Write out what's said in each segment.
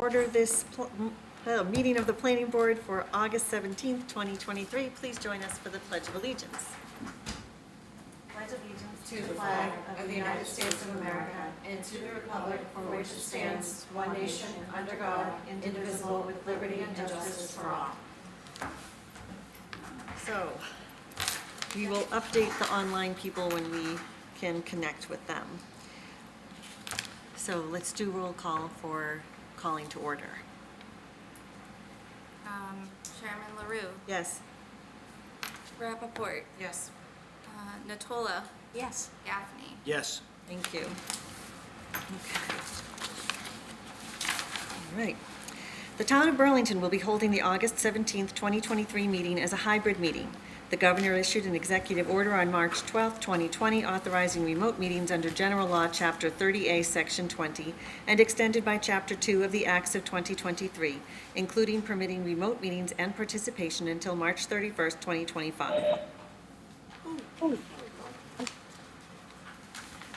order this meeting of the Planning Board for August 17th, 2023. Please join us for the Pledge of Allegiance. Pledge allegiance To the flag of the United States of America and to the republic for which it stands, one nation, under God, indivisible, with liberty and justice for all. So, we will update the online people when we can connect with them. So let's do roll call for calling to order. Chairman LaRue, Yes. Rappaport, Yes. Natola, Yes. Gaffney. Yes. Thank you. Okay. All right. The Town of Burlington will be holding the August 17th, 2023 meeting as a hybrid meeting. The governor issued an executive order on March 12th, 2020, authorizing remote meetings under General Law, Chapter 30A, Section 20, and extended by Chapter 2 of the Acts of 2023, including permitting remote meetings and participation until March 31st, 2025.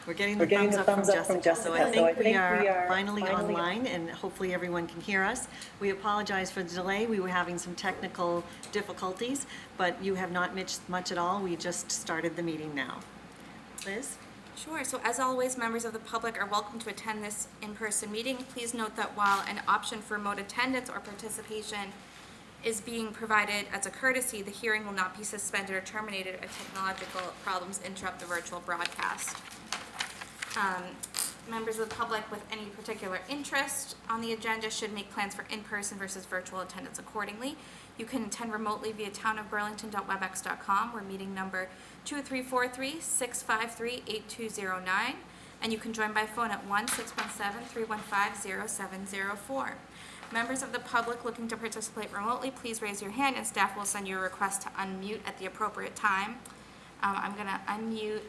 We're getting the thumbs up from Jessica, so I think we are finally online, and hopefully everyone can hear us. We apologize for the delay. We were having some technical difficulties, but you have not missed much at all. We just started the meeting now. Liz? Sure, so as always, members of the public are welcome to attend this in-person meeting. Please note that while an option for remote attendance or participation is being provided as a courtesy, the hearing will not be suspended or terminated if technological problems interrupt the virtual broadcast. Members of the public with any particular interest on the agenda should make plans for in-person versus virtual attendance accordingly. You can attend remotely via townofburlington.webex.com. We're meeting number 2343-653-8209, and you can join by phone at 1-617-315-0704. Members of the public looking to participate remotely, please raise your hand and staff will send you a request to unmute at the appropriate time. I'm going to unmute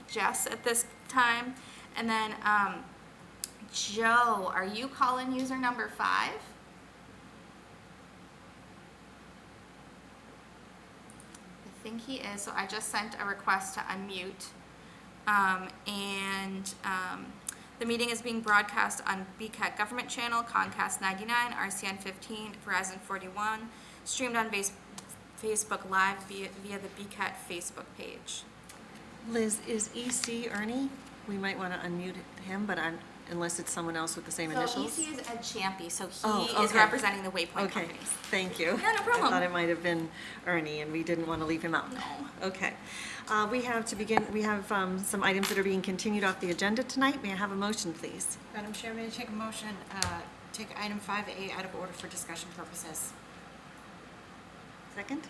Jess at this time. And then, Joe, are you calling user number 5? I think he is, so I just sent a request to unmute. The meeting is being broadcast on BCAT Government Channel, Comcast 99, RCN 15, Verizon 41, streamed on Facebook Live via the BCAT Facebook page. Liz, is EC Ernie? We might want to unmute him, but unless it's someone else with the same initials. So EC is Ed Champy, so he Oh, is okay. representing the Waypoint Okay, companies. thank you. Yeah, no problem. I thought it might have been Ernie, and we didn't want to leave him out. No. Okay. We have some items that are being continued off the agenda tonight. May I have a motion, please? Madam Chair, may I take a motion, take item 5A out of order for discussion purposes? Second?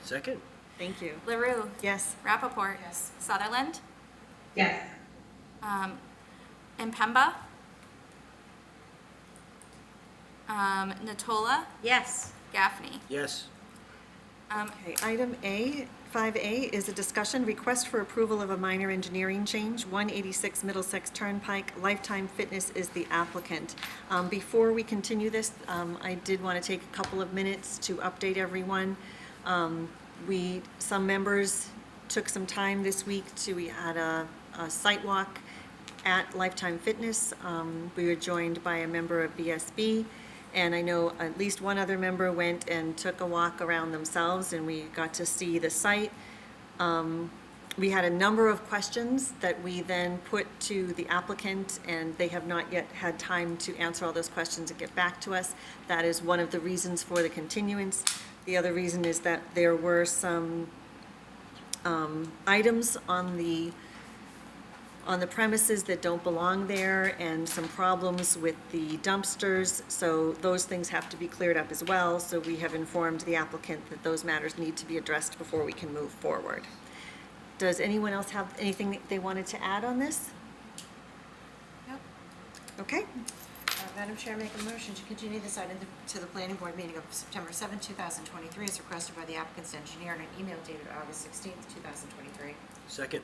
Second? Thank you. LaRue, Yes. Rappaport, Yes. Sutherland, Yes. Impemba, Natola, Yes. Gaffney. Yes. Okay, item 5A is a discussion request for approval of a minor engineering change, 186 Middlesex Turnpike. Lifetime Fitness is the applicant. Before we continue this, I did want to take a couple of minutes to update everyone. Some members took some time this week we had a site walk at Lifetime Fitness. We were joined by a member of BSB, and I know at least one other member went and took a walk around themselves, and we got to see the site. We had a number of questions that we then put to the applicant, and they have not yet had time to answer all those questions and get back to us. That is one of the reasons for the continuance. The other reason is that there were some items on the premises that don't belong there, and some problems with the dumpsters, so those things have to be cleared up as well. So we have informed the applicant that those matters need to be addressed before we can move forward. Does anyone else have anything that they wanted to add on this? Nope. Okay, Madam Chair, make a motion to continue this item to the Planning Board meeting of September 7, 2023, as requested by the applicant's engineer in an email dated August 16, 2023. Second?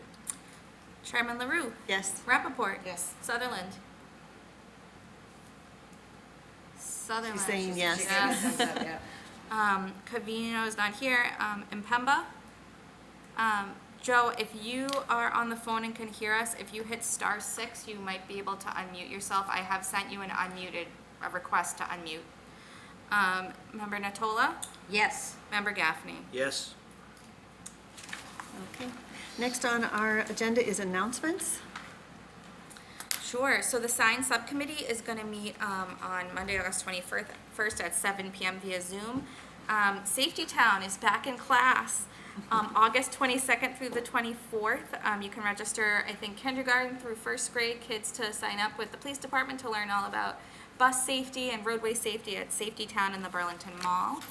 Chairman LaRue, yes. Rappaport, Yes. Sutherland. Sutherland. She's saying She yes. gave me a thumbs up, yeah. Cavino is not here. Impemba. Joe, if you are on the phone and can hear us, if you hit *6, you might be able to unmute yourself. I have sent you an unmuted a request to unmute. Member Natola, Yes. Member Gaffney. Yes. Okay. Next on our agenda is announcements. Sure, so the sign subcommittee is gonna meet, on Monday, August 21st at 7 PM via Zoom. Safety Town is back in class, August 22nd through the 24th. You can register, I think, kindergarten through first grade kids to sign up with the police department to learn all about bus safety and roadway safety at Safety Town in the Burlington Mall.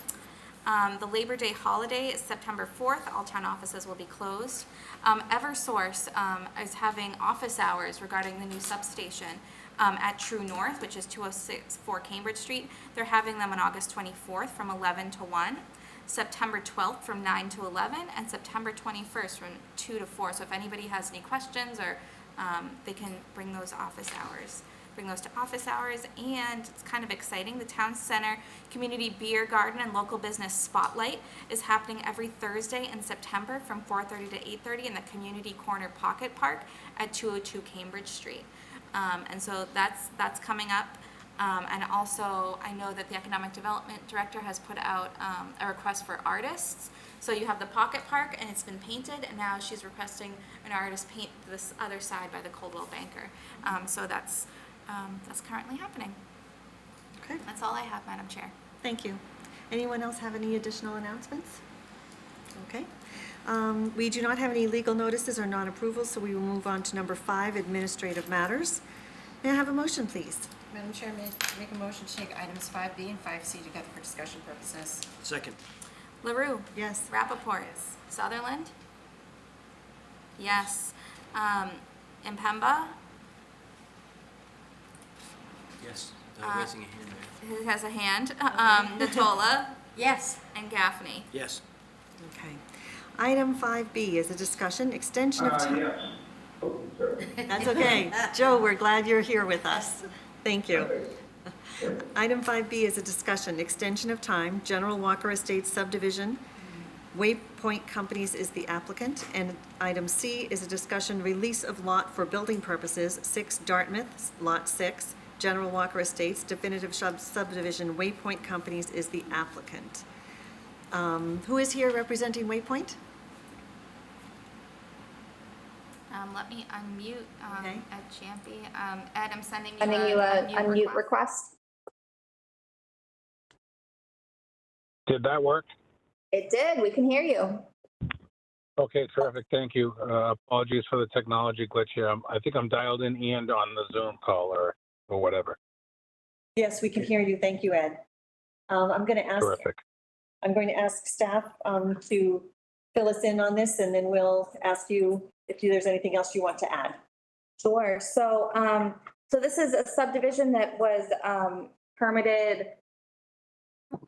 The Labor Day holiday is September 4th. All town offices will be closed. Eversource is having office hours regarding the new substation at True North, which is 206 Cambridge Street. They're having them on August 24th from 11 to 1, September 12th from 9 to 11, and September 21st from 2 to 4. So if anybody has any questions, or they can bring those to office hours. And it's kind of exciting, the Town Center Community Beer Garden and Local Business Spotlight is happening every Thursday in September from 4:30 to 8:30 in the Community Corner Pocket Park at 202 Cambridge Street. And so that's coming up. And also, I know that the Economic Development Director has put out a request for artists. So you have the Pocket Park, and it's been painted, and now she's requesting an artist paint this other side by the Coldwell Banker. So that's currently happening. Okay, That's all I have, Madam Chair. thank you. Anyone else have any additional announcements? Okay. We do not have any legal notices or non-approvals, so we will move on to number 5, administrative matters. May I have a motion, please? Madam Chair, make a motion to take items 5B and 5C together for discussion purposes. Second. LaRue? Yes. Rappaport? Sutherland? Yes. Impemba? Yes. Raising a hand there. Who has a hand? Natola? Yes. And Gaffney? Yes. Okay. Item 5B is a discussion, extension of time. Yes. Oh, sorry. That's okay. Joe, we're glad you're here with us. Thank you. Item 5B is a discussion, extension of time, General Walker Estates subdivision. Waypoint Companies is the applicant. And item C is a discussion, release of lot for building purposes, 6 Dartmouth, Lot 6, General Walker Estates, definitive subdivision, Waypoint Companies is the applicant. Who is here representing Waypoint? Let me unmute Okay. Ed Champy. Ed, I'm sending you Sending you a a unmute request. Did that work? It did. We can hear you. Okay, terrific. Thank you. Apologies for the technology glitch here. I think I'm dialed in and on the Zoom call or whatever. Yes, we can hear you. Thank you, Ed. I'm going to ask staff to fill us in on this, and then we'll ask you if there's anything else you want to add. Sure. So, so this is a subdivision that was permitted,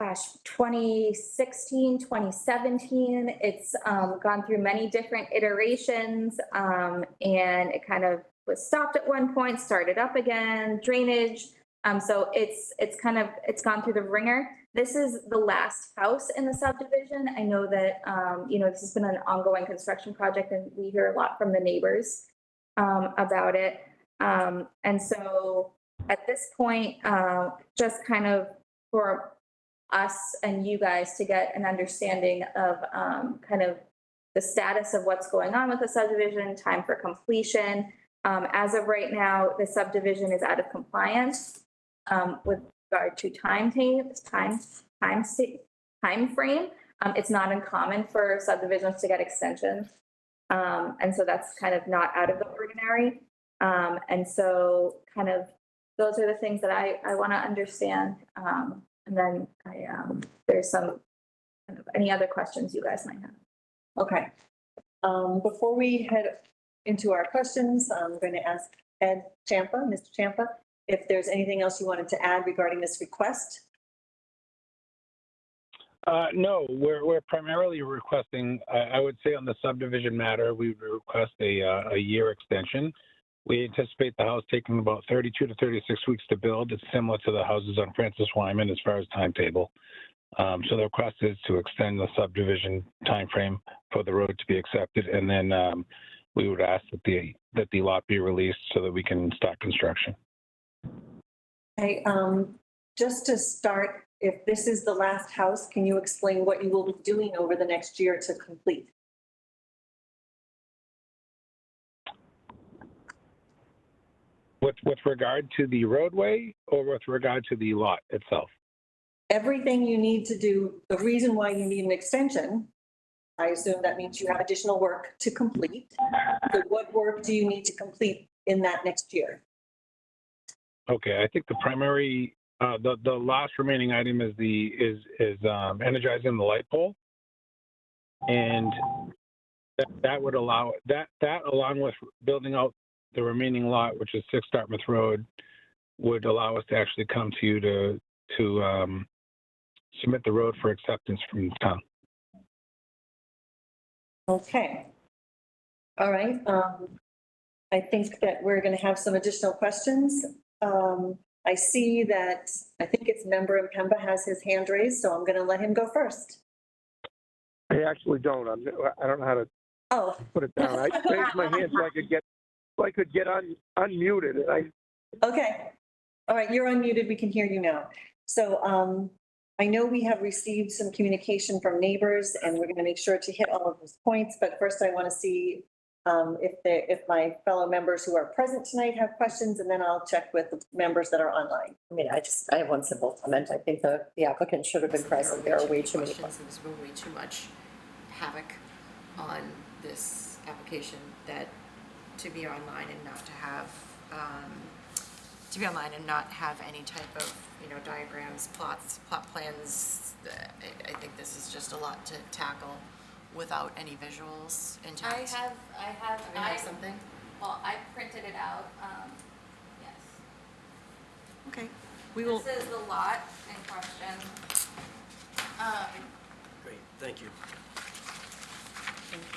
2016, 2017. It's gone through many different iterations, and it kind of was stopped at one point, started up again, drainage. So it's gone through the ringer. This is the last house in the subdivision. I know that, this has been an ongoing construction project, and we hear a lot from the neighbors about it. And so at this point, just kind of for us and you guys to get an understanding of kind of the status of what's going on with the subdivision, time for completion. As of right now, the subdivision is out of compliance with regard to time frame. It's not uncommon for subdivisions to get extensions. And so that's kind of not out of the ordinary. And so kind of those are the things that I want to understand. And then there's some kind of any other questions you guys might have. Okay. Before we head into our questions, I'm going to ask Ed Champa, Mr. Champa, if there's anything else you wanted to add regarding this request. No, we're primarily requesting, I would say on the subdivision matter, we would request a year extension. We anticipate the house taking about 32 to 36 weeks to build. It's similar to the houses on Francis Wyman as far as timetable. So the request is to extend the subdivision timeframe for the road to be accepted, and then we would ask that the lot be released so that we can start construction. Okay, just to start, if this is the last house, can you explain what you will be doing over the next year to complete? With regard to the roadway or with regard to the lot itself? Everything you need to do, the reason why you need an extension, I assume that means you have additional work to complete. So what work do you need to complete in that next year? Okay, I think the primary, the last remaining item is energizing the light pole. And that would allow, that along with building out the remaining lot, which is 6 Dartmouth Road, would allow us to actually come to you to submit the road for acceptance from the town. Okay. All right. I think that we're going to have some additional questions. I see that, I think it's member Mpemba has his hand raised, so I'm going to let him go first. I actually don't. I don't know how to Oh, put it down. I raised my hand so I could get unmuted. And okay. All right, you're unmuted. We can hear you now. So I know we have received some communication from neighbors and we're going to make sure to hit all of those points. But first I want to see if my fellow members who are present tonight have questions, and then I'll check with the members that are online. I mean, I have one simple comment. I think the applicant should have been present. There are way too many questions. There's been way too much havoc on this application that to be online and not to have, any type of, diagrams, plot plans. I think this is just a lot to tackle without any visuals intact. I have, Do we have something? well, I printed it out, yes. Okay, we will. This is the lot in question. Great, thank you. Thank you.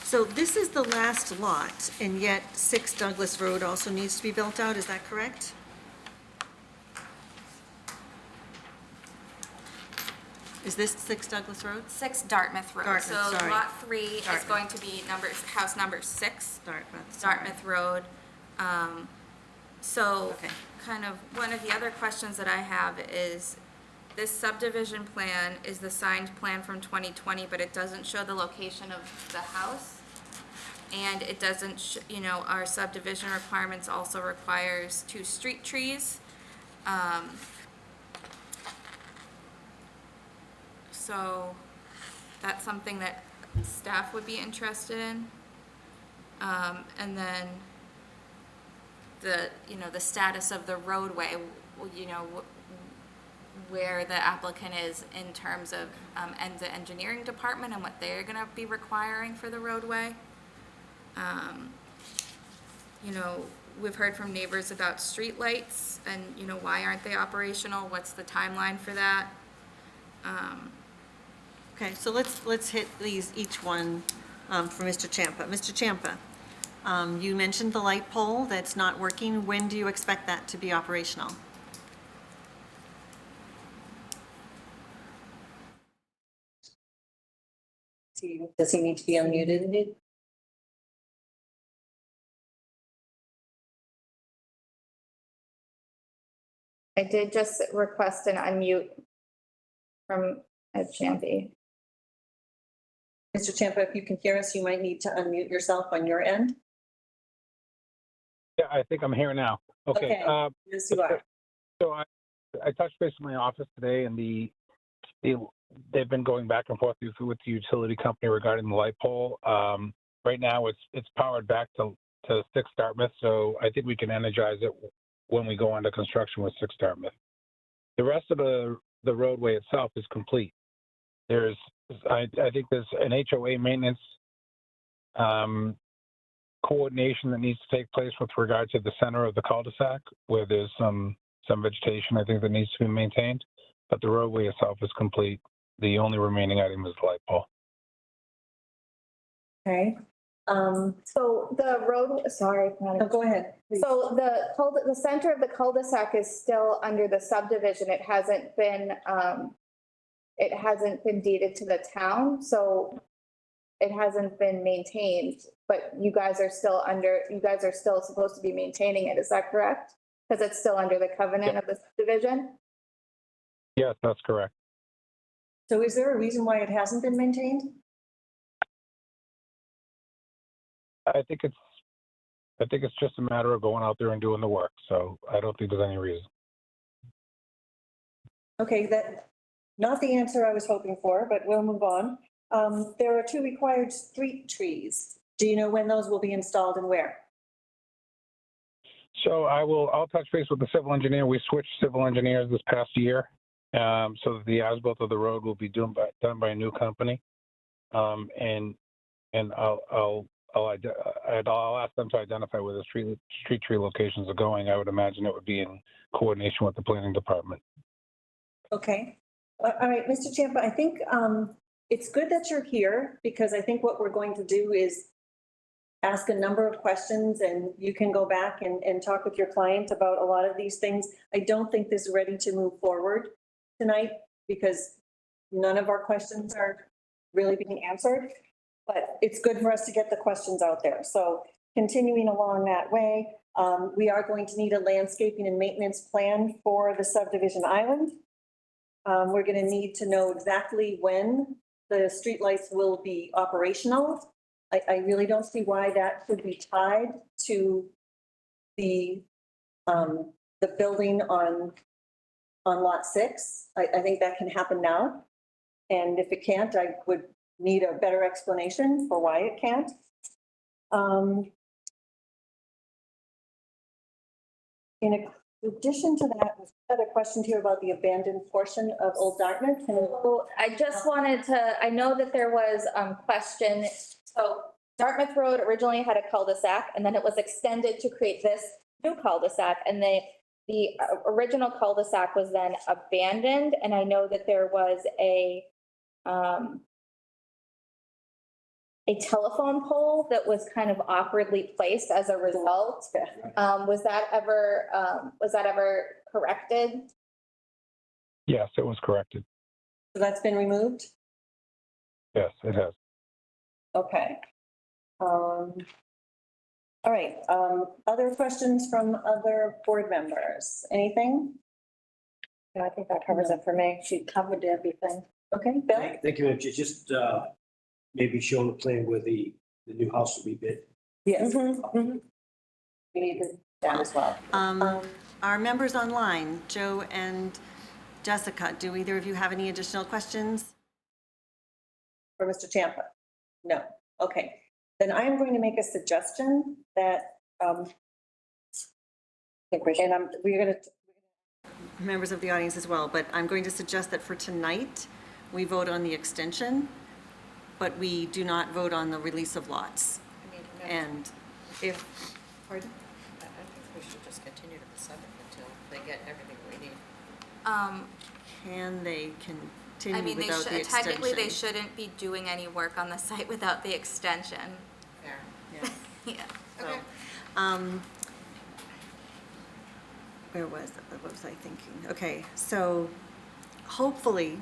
So this is the last lot, and yet 6 Douglas Road also needs to be built out, is that correct? Is this 6 Douglas Road? 6 Dartmouth Road. Dartmouth, So sorry. lot 3 is Dartmouth. going to be house number 6, Dartmouth. sorry. Dartmouth Road. So Okay. kind of one of the other questions that I have is, this subdivision plan is the signed plan from 2020, but it doesn't show the location of the house. And it doesn't, our subdivision requirements also requires 2 street trees. So that's something that staff would be interested in. And then the status of the roadway, where the applicant is in terms of, and the engineering department and what they're gonna be requiring for the roadway. We've heard from neighbors about streetlights and, why aren't they operational? What's the timeline for that? Okay, so let's hit these, each one for Mr. Champa. Mr. Champa, you mentioned the light pole that's not working. When do you expect that to be operational? Does he need to be unmuted? I did just request an unmute from Ed Champy. Mr. Champa, if you can hear us, you might need to unmute yourself on your end. Yeah, I think I'm here now. Okay. Okay. Yes, you are. So I touched base with my office today, and they've been going back and forth with the utility company regarding the light pole. Right now, it's powered back to 6 Dartmouth, so I think we can energize it when we go into construction with 6 Dartmouth. The rest of the roadway itself is complete. I think there's an HOA maintenance coordination that needs to take place with regard to the center of the cul-de-sac, where there's some vegetation I think that needs to be maintained, but the roadway itself is complete. The only remaining item is the light pole. Okay. So the road, sorry, Patty. No, go ahead. please. So the center of the cul-de-sac is still under the subdivision. It hasn't been deeded to the town. So it hasn't been maintained, but you guys are still supposed to be maintaining it, is that correct? Because it's still under the covenant of the subdivision? Yes, that's correct. So is there a reason why it hasn't been maintained? I think it's just a matter of going out there and doing the work. So I don't think there's any reason. Okay, not the answer I was hoping for, but we'll move on. There are 2 required street trees. Do you know when those will be installed and where? So I'll touch base with the civil engineer. We switched civil engineers this past year, so that the as-built of the road will be done by a new company. And I'll ask them to identify where the street tree locations are going. I would imagine it would be in coordination with the planning department. Okay. All right, Mr. Champa, I think it's good that you're here because I think what we're going to do is ask a number of questions and you can go back and talk with your client about a lot of these things. I don't think this is ready to move forward tonight because none of our questions are really being answered, but it's good for us to get the questions out there. So continuing along that way, we are going to need a landscaping and maintenance plan for the subdivision island. We're going to need to know exactly when the streetlights will be operational. I really don't see why that should be tied to the building on lot 6. I think that can happen now. And if it can't, I would need a better explanation for why it can't. In addition to that, we had a question here about the abandoned portion of Old Dartmouth. So I just wanted to, I know that there was question. So Dartmouth Road originally had a cul-de-sac and then it was extended to create this new cul-de-sac. And the original cul-de-sac was then abandoned. And I know that there was a telephone pole that was kind of awkwardly placed as a result. Was that ever corrected? Yes, it was corrected. So that's been removed? Yes, it has. Okay. All right, other questions from other board members? Anything? Yeah, I think that covers it for me. She covered everything. Okay, Bill? Thank you, Angie. Just maybe show the plan where the new house will be built. Yes. We need that as well. Our members online, Joe and Jessica, do either of you have any additional questions? For Mr. Champa? No. Okay. Then I am going to make a suggestion that, we're going to, members of the audience as well, but I'm going to suggest that for tonight, we vote on the extension, but we do not vote on the release of lots. I mean, no, And if, pardon? I think we should just continue to the 7th until they get everything we need. Can they I continue mean, without the extension? technically, they shouldn't be doing any work on the site without the extension. Fair. Yes. Yeah. So, Okay. what was I thinking? Okay, so hopefully,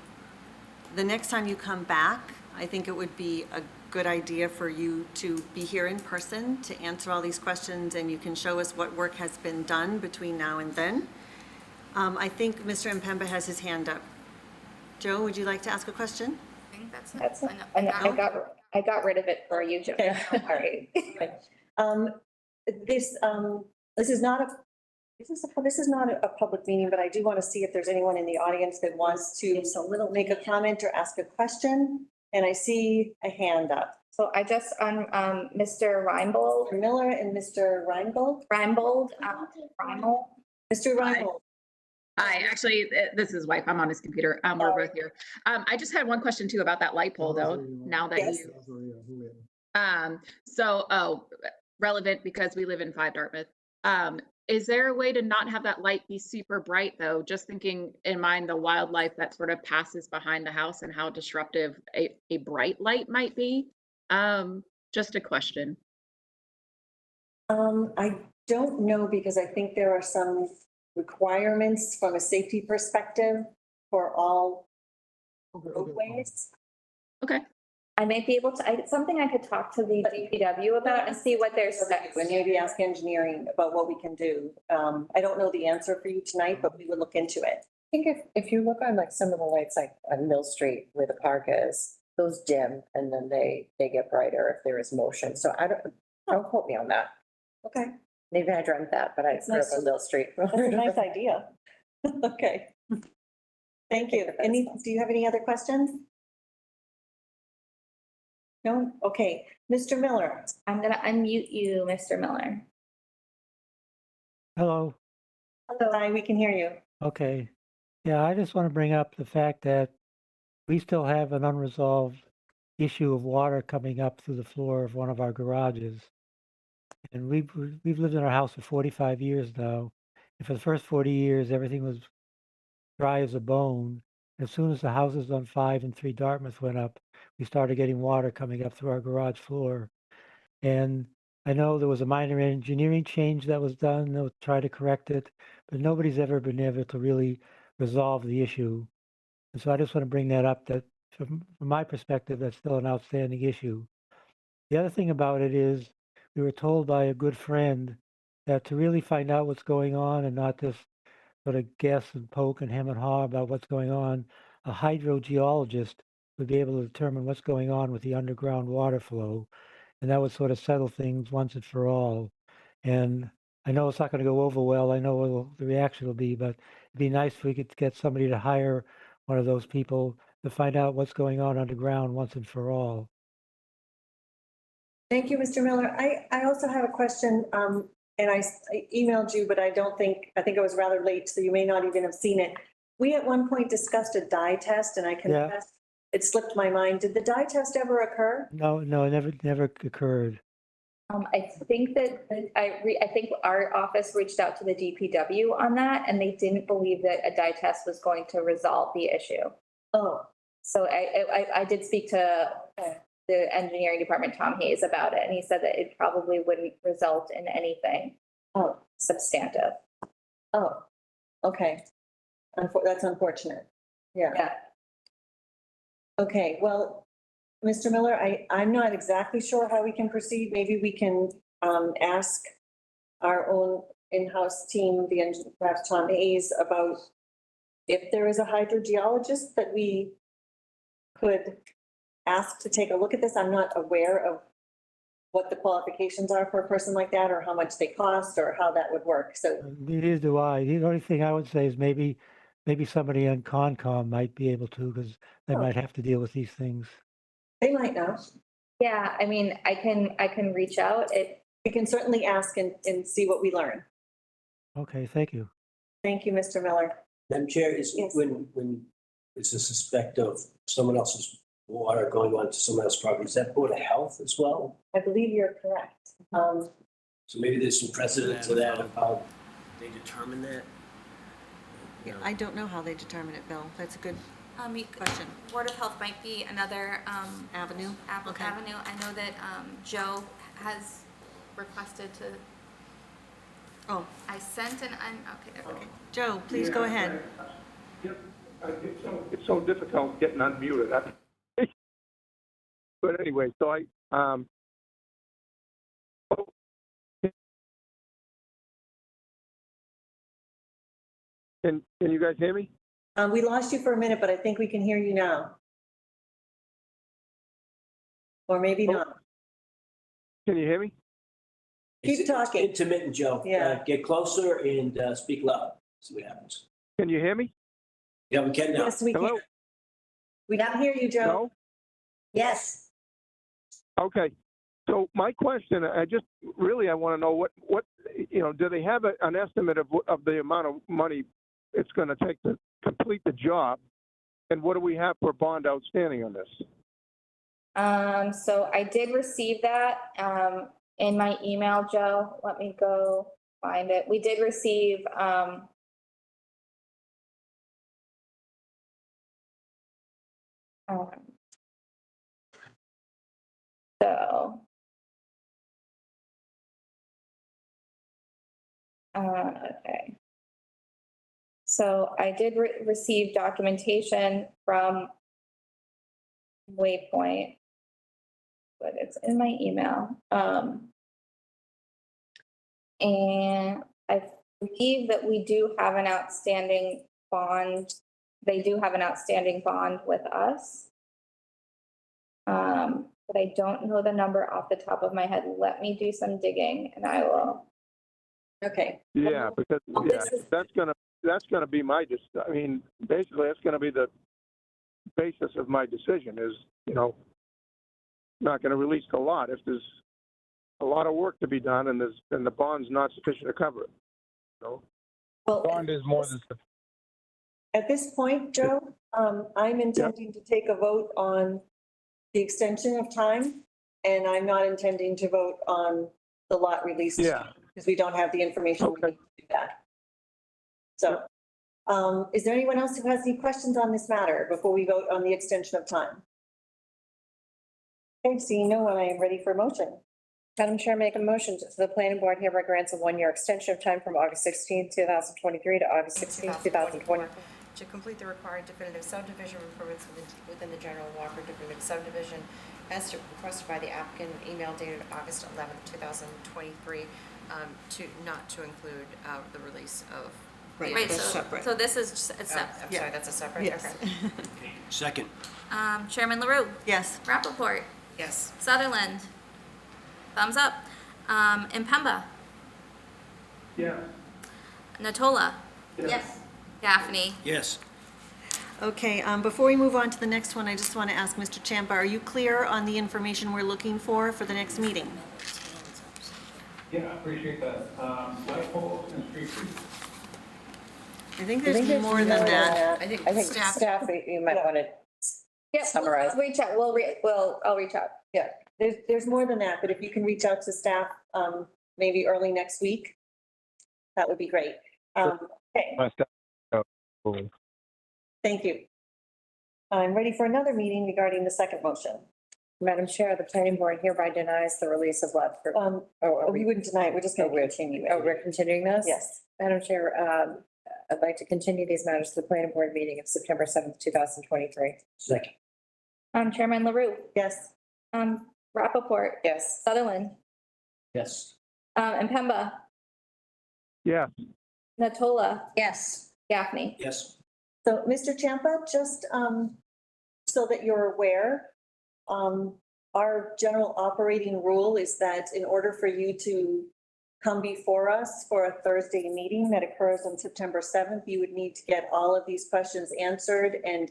the next time you come back, I think it would be a good idea for you to be here in person to answer all these questions, and you can show us what work has been done between now and then. I think Mr. Mpemba has his hand up. Joe, would you like to ask a question? I think that's it. That's it. No. I got rid of it for you, Joe. Okay. All right. This is not a public meeting, but I do want to see if there's anyone in the audience that wants to make a comment or ask a question. And I see a hand up. So I just, Mr. Reinbold, Mr. Miller and Mr. Reingold. Reinbold. Mr. Reingold. Hi, actually, this is wife. I'm on his computer. We're both here. I just had one question too about that light pole though, now that Yes. relevant because we live in 5 Dartmouth. Is there a way to not have that light be super bright though? Just thinking in mind the wildlife that sort of passes behind the house and how disruptive a bright light might be. Just a question. I don't know because I think there are some requirements from a safety perspective for all roadways. Okay. I might be able to, it's something I could talk to the DPW about and see what their specs. And maybe ask engineering about what we can do. I don't know the answer for you tonight, but we would look into it. I think if you look on like some of the lights, like on Mill Street where the park is, those dim and then they get brighter if there is motion. So don't quote me on that. Okay, Maybe I dreamt that, but I It's grew up nice. on Mill Street. that's a nice idea. Okay. Thank you. Do you have any other questions? No? Okay. Mr. Miller? I'm gonna unmute you, Mr. Miller. Hello. Hi, we can hear you. Okay. Yeah, I just want to bring up the fact that we still have an unresolved issue of water coming up through the floor of one of our garages. And we've lived in our house for 45 years now. And for the first 40 years, everything was dry as a bone. As soon as the houses on 5 and 3 Dartmouth went up, we started getting water coming up through our garage floor. And I know there was a minor engineering change that was done to try to correct it, but nobody's ever been able to really resolve the issue. And so I just want to bring that up, that from my perspective, that's still an outstanding issue. The other thing about it is we were told by a good friend that to really find out what's going on and not just sort of guess and poke and hem and haw about what's going on, a hydrogeologist would be able to determine what's going on with the underground water flow. And that would sort of settle things once and for all. And I know it's not going to go over well. I know what the reaction will be, but it'd be nice if we could get somebody to hire one of those people to find out what's going on underground once and for all. Thank you, Mr. Miller. I also have a question, and I emailed you, but I think it was rather late, so you may not even have seen it. We at one point discussed a dye test, and I confess, it slipped my mind. Did the dye test ever occur? No, it never occurred. I think that I think our office reached out to the DPW on that, and they didn't believe that a dye test was going to resolve the issue. Oh, So I did speak to the engineering department, Tom Hayes, about it, and he said that it probably wouldn't result in anything substantive. oh, okay. That's unfortunate. Yeah. Yeah. Okay, well, Mr. Miller, I'm not exactly sure how we can proceed. Maybe we can ask our own in-house team, perhaps Tom Hayes, about if there is a hydrogeologist that we could ask to take a look at this. I'm not aware of what the qualifications are for a person like that, or how much they cost, or how that would work. So, Neither do I. The only thing I would say is maybe somebody on Concom might be able to, because they might have to deal with these things. they might know. Yeah, I mean, I can reach out. We can certainly ask and see what we learn. Okay, thank you. Thank you, Mr. Miller. Madam Chair, Yes. when it's a suspect of someone else's water going on to someone else's property, is that Board of Health as well? I believe you're correct. So maybe there's some precedent to that of how they determine that? I don't know how they determine it, Bill. That's a good question. Board of Health might be another Avenue? Okay. avenue. I know that Joe has requested to, Oh, I sent an, okay, there we go. Joe, please go ahead. It's so difficult getting unmuted. But anyway, so can you guys hear me? We lost you for a minute, but I think we can hear you now. Or maybe not. Can you hear me? Keep It's talking. intermittent, Joe. Yeah. Get closer and speak loud. See what happens. Can you hear me? Yeah, we can now. Yes, we Hello? can. We can hear you, Joe. No? Yes. Okay. So my question, I want to know what, do they have an estimate of the amount of money it's going to take to complete the job? And what do we have for bond outstanding on this? So I did receive that in my email, Joe. Let me go find it. We did receive so okay. So I did receive documentation from Waypoint. but it's in my email. And I believe that we do have an outstanding bond. They do have an outstanding bond with us. But I don't know the number off the top of my head. Let me do some digging and I will. Okay. Yeah, because, Well, yeah, this is- that's gonna be my, I mean, basically, that's gonna be the basis of my decision is, not gonna release the lot if there's a lot of work to be done and the bond's not sufficient to cover it. So, Well, Bond is more than sufficient. At this point, Joe, I'm intending to take a vote on the extension of time, and I'm not intending to vote on the lot release. Yeah. Because we don't have the information we Okay. need to do that. So, is there anyone else who has any questions on this matter before we vote on the extension of time? Okay, seeing no one, I am ready for a motion. Madam Chair, make a motion to the planning board hereby grants a 1-year extension of time from August 16th, 2023 to August 16th, 2024. To complete the required definitive subdivision improvements within the general Walker definitive subdivision as requested by the applicant, email dated August 11th, 2023, not to include the release of. Right, that's so, separate. so this is, just- it's I'm separate. sorry, that's a separate? Yes. Okay. Second. Chairman LaRue, Yes. Rappaport, Yes. Sutherland, thumbs up. Impemba, Yeah. Natola, Yes. Gaffney. Yes. Okay, before we move on to the next one, I just want to ask Mr. Champa, are you clear on the information we're looking for the next meeting? Yeah, I appreciate that. Light poles and street trees. I think there's more than that. I think I think staff, staff, you might want to Yeah, Summarize. we'll reach out. I'll reach out. Yeah, there's more than that, but if you can reach out to staff, maybe early next week, that would be great. Okay, My staff- oh, thank you. I'm ready for another meeting regarding the second motion. Madam Chair, the planning board hereby denies the release of lot for, We wouldn't deny it, we're just going to continue it. we're continuing this? Yes. Madam Chair, I'd like to continue these matters to the planning board meeting of September 7th, 2023. Second. Chairman LaRue, Yes. Rappaport, Yes. Sutherland, Yes. Impemba, Yeah, Natola, Yes. Gaffney. Yes. So, Mr. Champa, just so that you're aware, our general operating rule is that in order for you to come before us for a Thursday meeting that occurs on September 7th, you would need to get all of these questions answered and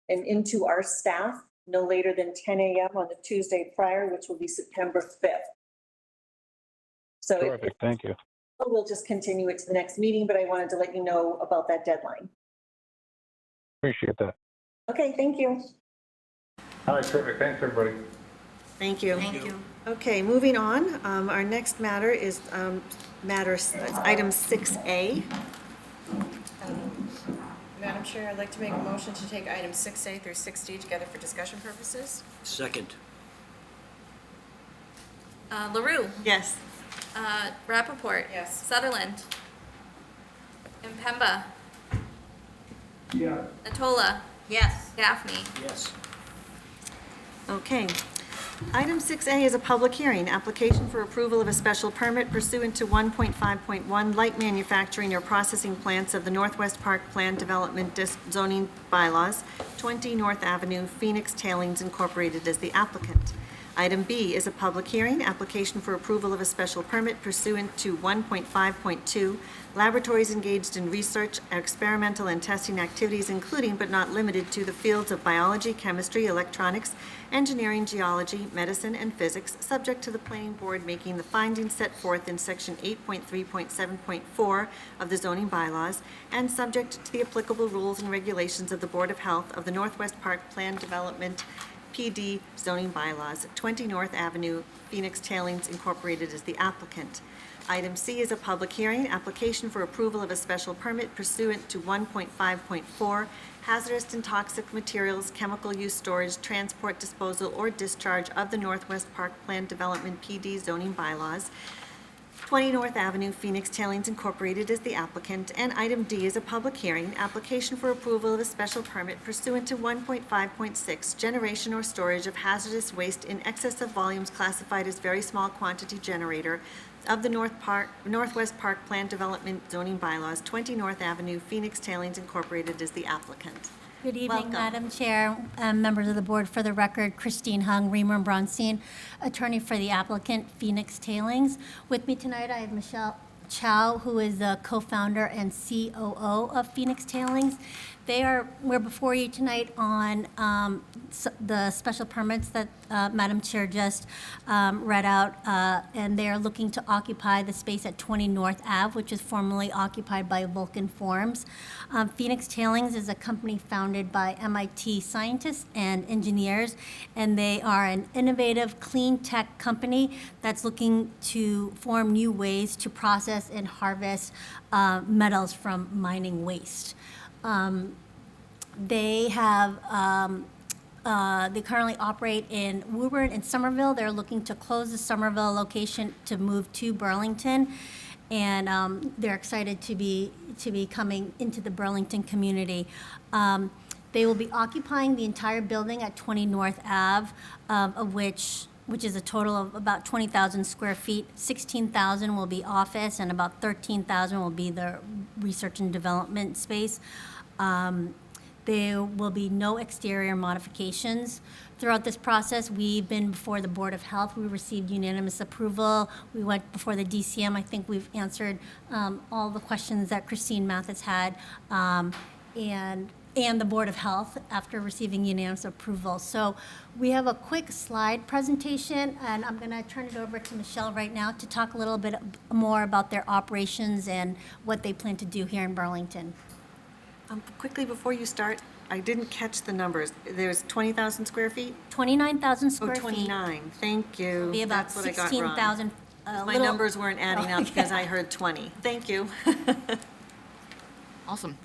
into our staff no later than 10 a.m. on the Tuesday prior, which will be September 5th. So Terrific, thank you. we'll just continue it to the next meeting, but I wanted to let you know about that deadline. Appreciate that. Okay, thank you. All right, terrific. Thanks, everybody. Thank you. Thank you. Okay, moving on. Our next matter is item 6A. Madam Chair, I'd like to make a motion to take items 6A through 6D together for discussion purposes. Second. LaRue, Yes. Rappaport. Yes. Sutherland, Impemba, Yeah. Natola, Yes. Gaffney. Yes. Okay. Item 6A is a public hearing, application for approval of a special permit pursuant to 1.5.1 light manufacturing or processing plants of the Northwest Park Plan Development Zoning Bylaws, 20 North Avenue, Phoenix Tailings Incorporated as the applicant. Item B is a public hearing, application for approval of a special permit pursuant to 1.5.2 laboratories engaged in research, experimental and testing activities, including but not limited to the fields of biology, chemistry, electronics, engineering, geology, medicine, and physics, subject to the planning board making the findings set forth in section 8.3.7.4 of the zoning bylaws, and subject to the applicable rules and regulations of the Board of Health of the Northwest Park Plan Development PD zoning bylaws, 20 North Avenue, Phoenix Tailings Incorporated as the applicant. Item C is a public hearing, application for approval of a special permit pursuant to 1.5.4 hazardous and toxic materials, chemical use, storage, transport, disposal, or discharge of the Northwest Park Plan Development PD zoning bylaws, 20 North Avenue, Phoenix Tailings Incorporated is the applicant, and item D is a public hearing, application for approval of a special permit pursuant to 1.5.6, generation or storage of hazardous waste in excess of volumes classified as very small quantity generator of the Northwest Park Plan Development Zoning Bylaws, 20 North Avenue, Phoenix Tailings Incorporated is the applicant. Good evening, Welcome. Madam Chair, members of the board. For the record, Christine Hung, Reamer and Bronstein, attorney for the applicant, Phoenix Tailings. With me tonight, I have Michelle Chow, who is the co-founder and COO of Phoenix Tailings. We're before you tonight on the special permits that Madam Chair just read out, and they are looking to occupy the space at 20 North Ave, which is formerly occupied by Vulcan Forms. Phoenix Tailings is a company founded by MIT scientists and engineers, and they are an innovative clean tech company that's looking to form new ways to process and harvest metals from mining waste. They currently operate in Woburn and Somerville. They're looking to close the Somerville location to move to Burlington, and they're excited to be coming into the Burlington community. They will be occupying the entire building at 20 North Ave, of which is a total of about 20,000 square feet. 16,000 will be office, and about 13,000 will be the research and development space. There will be no exterior modifications. Throughout this process, we've been before the Board of Health. We received unanimous approval. We went before the DCM. I think we've answered all the questions that Christine Mathis had, and the Board of Health after receiving unanimous approval. So we have a quick slide presentation, and I'm going to turn it over to Michelle right now to talk a little bit more about their operations and what they plan to do here in Burlington. Quickly, before you start, I didn't catch the numbers. There's 20,000 square feet? 29,000 Oh, square feet. 29, thank you. Be about That's what I got wrong. 16,000. My numbers weren't adding up because I heard 20. Thank you. Awesome.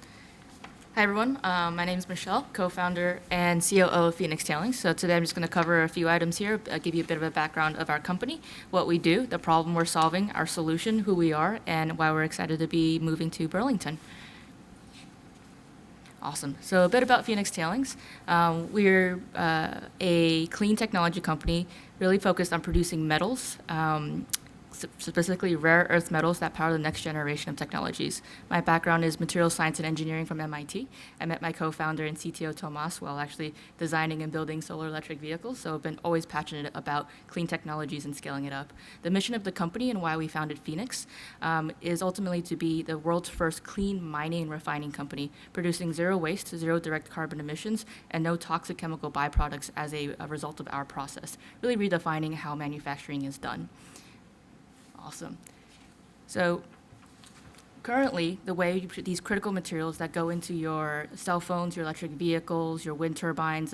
Hi, everyone. My name is Michelle, co-founder and COO of Phoenix Tailings. So today I'm just going to cover a few items here, give you a bit of a background of our company, what we do, the problem we're solving, our solution, who we are, and why we're excited to be moving to Burlington. Awesome. So a bit about Phoenix Tailings. We're a clean technology company really focused on producing metals, specifically rare earth metals that power the next generation of technologies. My background is material science and engineering from MIT. I met my co-founder and CTO, Tomas, while actually designing and building solar electric vehicles, so I've been always passionate about clean technologies and scaling it up. The mission of the company and why we founded Phoenix is ultimately to be the world's first clean mining and refining company, producing zero waste, zero direct carbon emissions, and no toxic chemical byproducts as a result of our process, really redefining how manufacturing is done. Awesome. So currently, the way these critical materials that go into your cell phones, your electric vehicles, your wind turbines,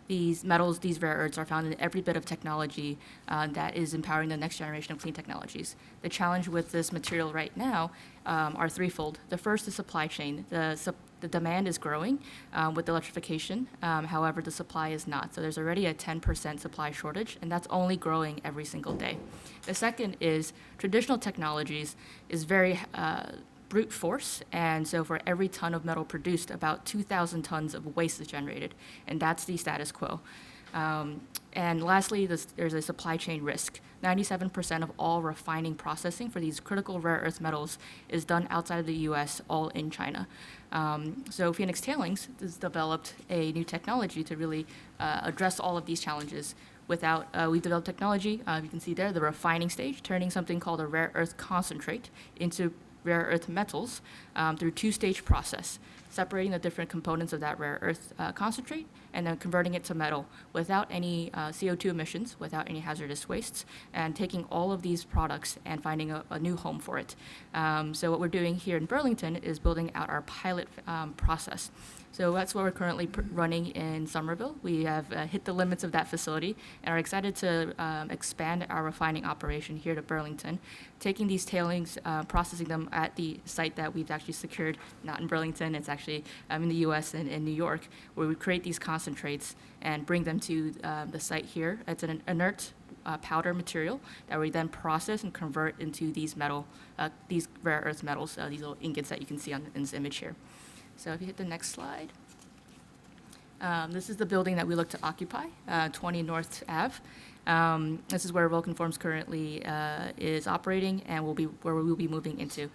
these metals, these rare earths are found in every bit of technology that is empowering the next generation of clean technologies. The challenge with this material right now are threefold. The first is supply chain. The demand is growing with electrification, however, the supply is not. So there's already a 10% supply shortage, and that's only growing every single day. The second is traditional technologies is very brute force, and so for every ton of metal produced, about 2,000 tons of waste is generated, and that's the status quo. And lastly, there's a supply chain risk. 97% of all refining processing for these critical rare earth metals is done outside of the US, all in China. So Phoenix Tailings has developed a new technology to really address all of these challenges. We've developed technology, you can see there, the refining stage, turning something called a rare earth concentrate into rare earth metals through two-stage process, separating the different components of that rare earth concentrate and then converting it to metal without any CO2 emissions, without any hazardous wastes, and taking all of these products and finding a new home for it. So what we're doing here in Burlington is building out our pilot process. So that's what we're currently running in Somerville. We have hit the limits of that facility and are excited to expand our refining operation here to Burlington, taking these tailings, processing them at the site that we've actually secured, not in Burlington, it's actually in the US and in New York, where we create these concentrates and bring them to the site here. It's an inert powder material that we then process and convert into these these rare earth metals, these little ingots that you can see in this image here. So if you hit the next slide. This is the building that we look to occupy, 20 North Ave. This is where Vulcan Forms currently is operating and where we'll be moving into.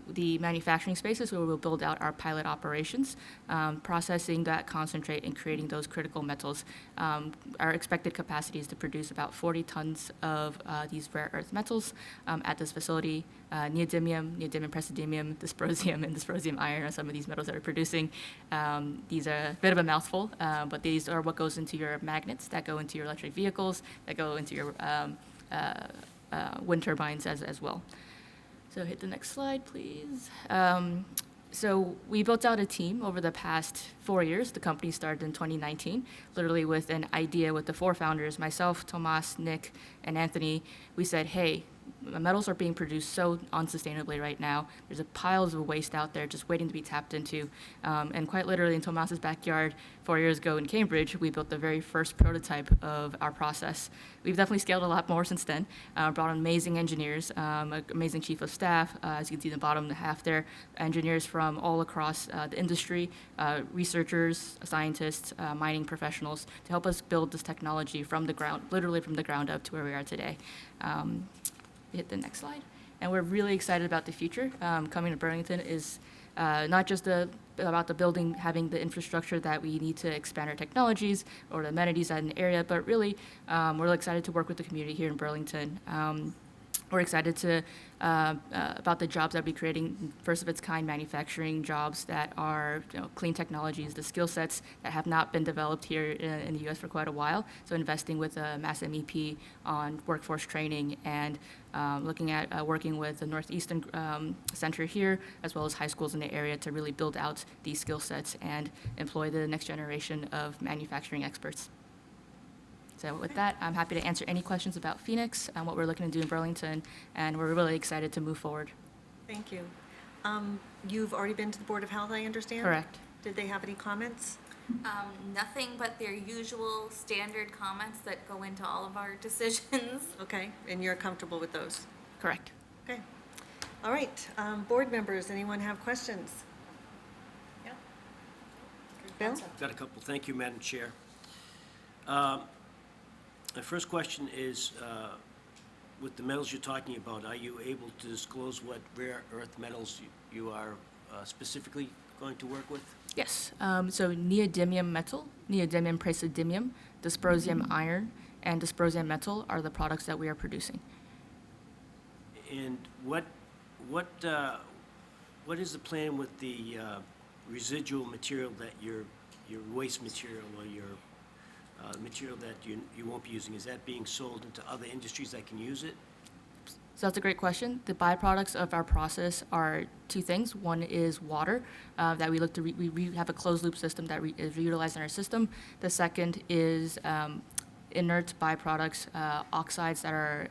The manufacturing spaces where we'll build out our pilot operations, processing that concentrate and creating those critical metals. Our expected capacity is to produce about 40 tons of these rare earth metals at this facility. Neodymium, praseodymium, dysprosium, and dysprosium iron are some of these metals that we're producing. These are a bit of a mouthful, but these are what goes into your magnets that go into your electric vehicles, that go into your wind turbines as well. So hit the next slide, please. So we built out a team over the past 4 years. The company started in 2019, literally with an idea with the 4 founders, myself, Tomas, Nick, and Anthony. We said, hey, metals are being produced so unsustainably right now. There's a piles of waste out there just waiting to be tapped into. And quite literally in Tomas's backyard 4 years ago in Cambridge, we built the very first prototype of our process. We've definitely scaled a lot more since then, brought on amazing engineers, amazing chief of staff, as you can see in the bottom half there, engineers from all across the industry, researchers, scientists, mining professionals, to help us build this technology from the ground, literally from the ground up to where we are today. Hit the next slide. And we're really excited about the future. Coming to Burlington is not just about the building having the infrastructure that we need to expand our technologies or the amenities at an area, but really we're really excited to work with the community here in Burlington. We're excited to about the jobs that we're creating, first of its kind manufacturing jobs that are clean technologies, the skill sets that have not been developed here in the U.S. for quite a while. So investing with a mass MEP on workforce training and looking at working with the Northeastern Center here, as well as high schools in the area to really build out these skill sets and employ the next generation of manufacturing experts. So with that, I'm happy to answer any questions about Phoenix and what we're looking to do in Burlington, and we're really excited to move forward. Thank you. You've already been to the Board of Health, I understand? Correct. Did they have any comments? Nothing but their usual standard comments that go into all of our decisions. Okay, and you're comfortable with those? Correct. Okay. All right, board members, anyone have questions? Yeah. Bill? Got a couple. Thank you, Madam Chair. My first question is, with the metals you're talking about, are you able to disclose what rare earth metals you are specifically going to work with? Yes. So neodymium metal, neodymium praseodymium, dysprosium iron, and dysprosium metal are the products that we are producing. And what is the plan with the residual material that your waste material or your material that you won't be using? Is that being sold into other industries that can use it? So that's a great question. The byproducts of our process are 2 things. One is water that we look to, we have a closed loop system that is reutilized in our system. The second is inert byproducts, oxides that are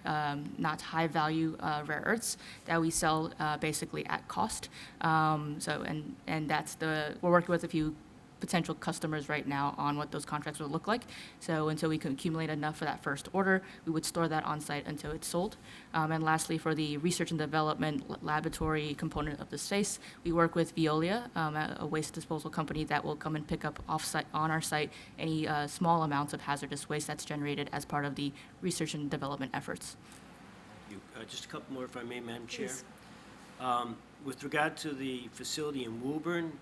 not high value rare earths that we sell basically at cost. And that's we're working with a few potential customers right now on what those contracts would look like. So until we can accumulate enough for that first order, we would store that on site until it's sold. And lastly, for the research and development laboratory component of the space, we work with Veolia, a waste disposal company that will come and pick up off-site on our site any small amounts of hazardous waste that's generated as part of the research and development efforts. Just a couple more, if I may, Madam Chair. Please. With regard to the facility in Woburn,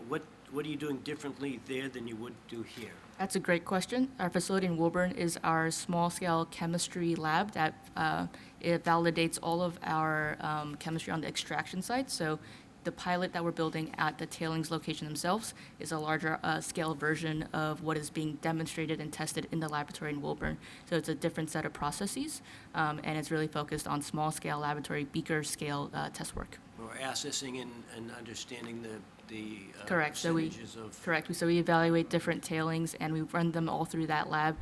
what are you doing differently there than you would do here? That's a great question. Our facility in Woburn is our small-scale chemistry lab that it validates all of our chemistry on the extraction side. So the pilot that we're building at the tailings location themselves is a larger scale version of what is being demonstrated and tested in the laboratory in Woburn. So it's a different set of processes, and it's really focused on small-scale laboratory beaker-scale test work. Or assessing and understanding the Correct. So we evaluate different tailings and we run them all through that lab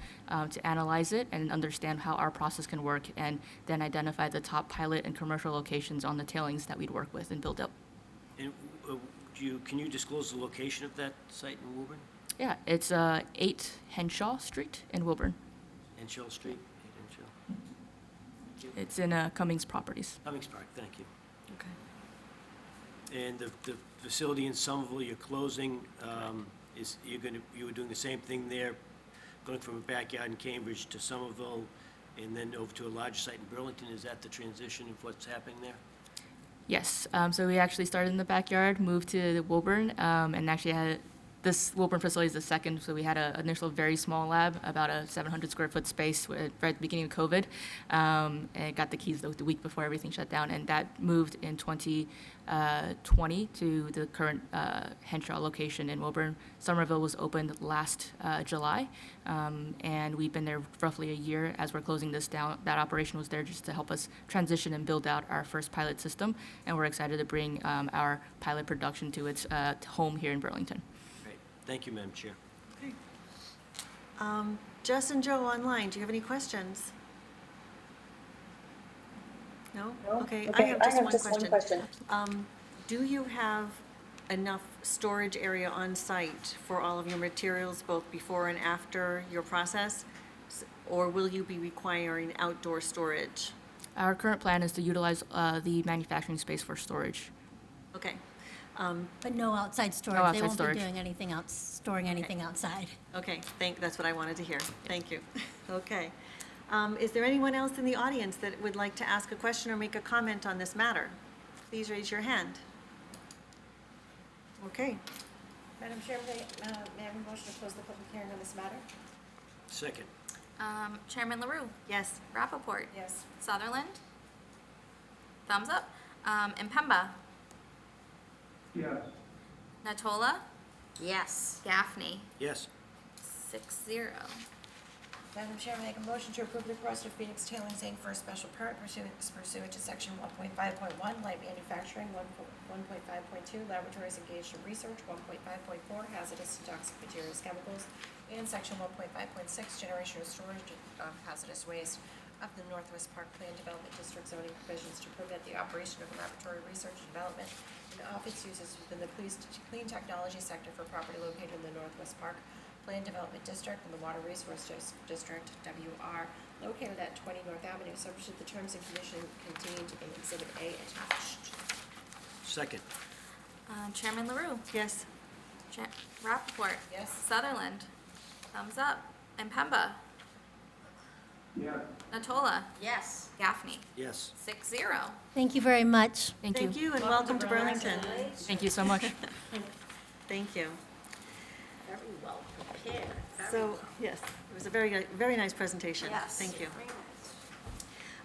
to analyze it and understand how our process can work, and then identify the top pilot and commercial locations on the tailings that we'd work with and build up. And can you disclose the location of that site in Woburn? Yeah, it's 8 Henshaw Street in Wilburn. Henshaw Street, 8 Henshaw. It's in Cummings Properties. Cummings Park, thank you. Okay. And the facility in Somerville you're closing, you were doing the same thing there, going from a backyard in Cambridge to Somerville, and then over to a larger site in Burlington? Is that the transition of what's happening there? Yes. So we actually started in the backyard, moved to Woburn, and actually had this Woburn facility is the second. So we had an initial very small lab, about a 700 square foot space right at the beginning of COVID, and got the keys the week before everything shut down. And that moved in 2020 to the current Henshaw location in Woburn. Somerville was opened last July, and we've been there roughly a year. As we're closing this down, that operation was there just to help us transition and build out our first pilot system. And we're excited to bring our pilot production to its home here in Burlington. Great. Thank you, Madam Chair. Jess and Joe online, do you have any questions? No? No? Okay, I Okay, have just one question. Do you have enough storage area on site for all of your materials, both before and after your process? Or will you be requiring outdoor storage? Our current plan is to utilize the manufacturing space for storage. Okay. But no outside storage. outside They won't storage. be doing anything else, storing anything outside. Okay, that's what I wanted to hear. Thank you. Okay. Is there anyone else in the audience that would like to ask a question or make a comment on this matter? Please raise your hand. Okay. Madam Chair, may I have a motion to close the public hearing on this matter? Second. Chairman LaRue, Yes. Rappaport, Yes. Sutherland, thumbs up. Impemba, Yes. Natola, Yes. Gaffney, Yes. 6-0. Madam Chair, I make a motion to approve the request of Phoenix Tailings Inc. for a special permit pursuant to section 1.5.1, light manufacturing, 1.5.2, laboratories engaged in research, 1.5.4, hazardous and toxic materials, chemicals, and section 1.5.6, generation or storage of hazardous waste of the Northwest Park Plan Development District zoning provisions to permit the operation of a laboratory research and development and office uses within the clean technology sector for property located in the Northwest Park Plan Development District and the Water Resource District, WR, located at 20 North Avenue, subject to the terms and conditions contained in Exhibit A attached. Second. Chairman LaRue, Yes. Rappaport, Yes. Sutherland, thumbs up. Impemba, Yes. Natola, Yes. Gaffney, Yes. 6-0. Thank you very much. Thank you. Thank you, and welcome to Burlington. Thank you so much. Thank you. Very well prepared. So, yes, it was a very nice presentation. Yes. Thank you. Very nice.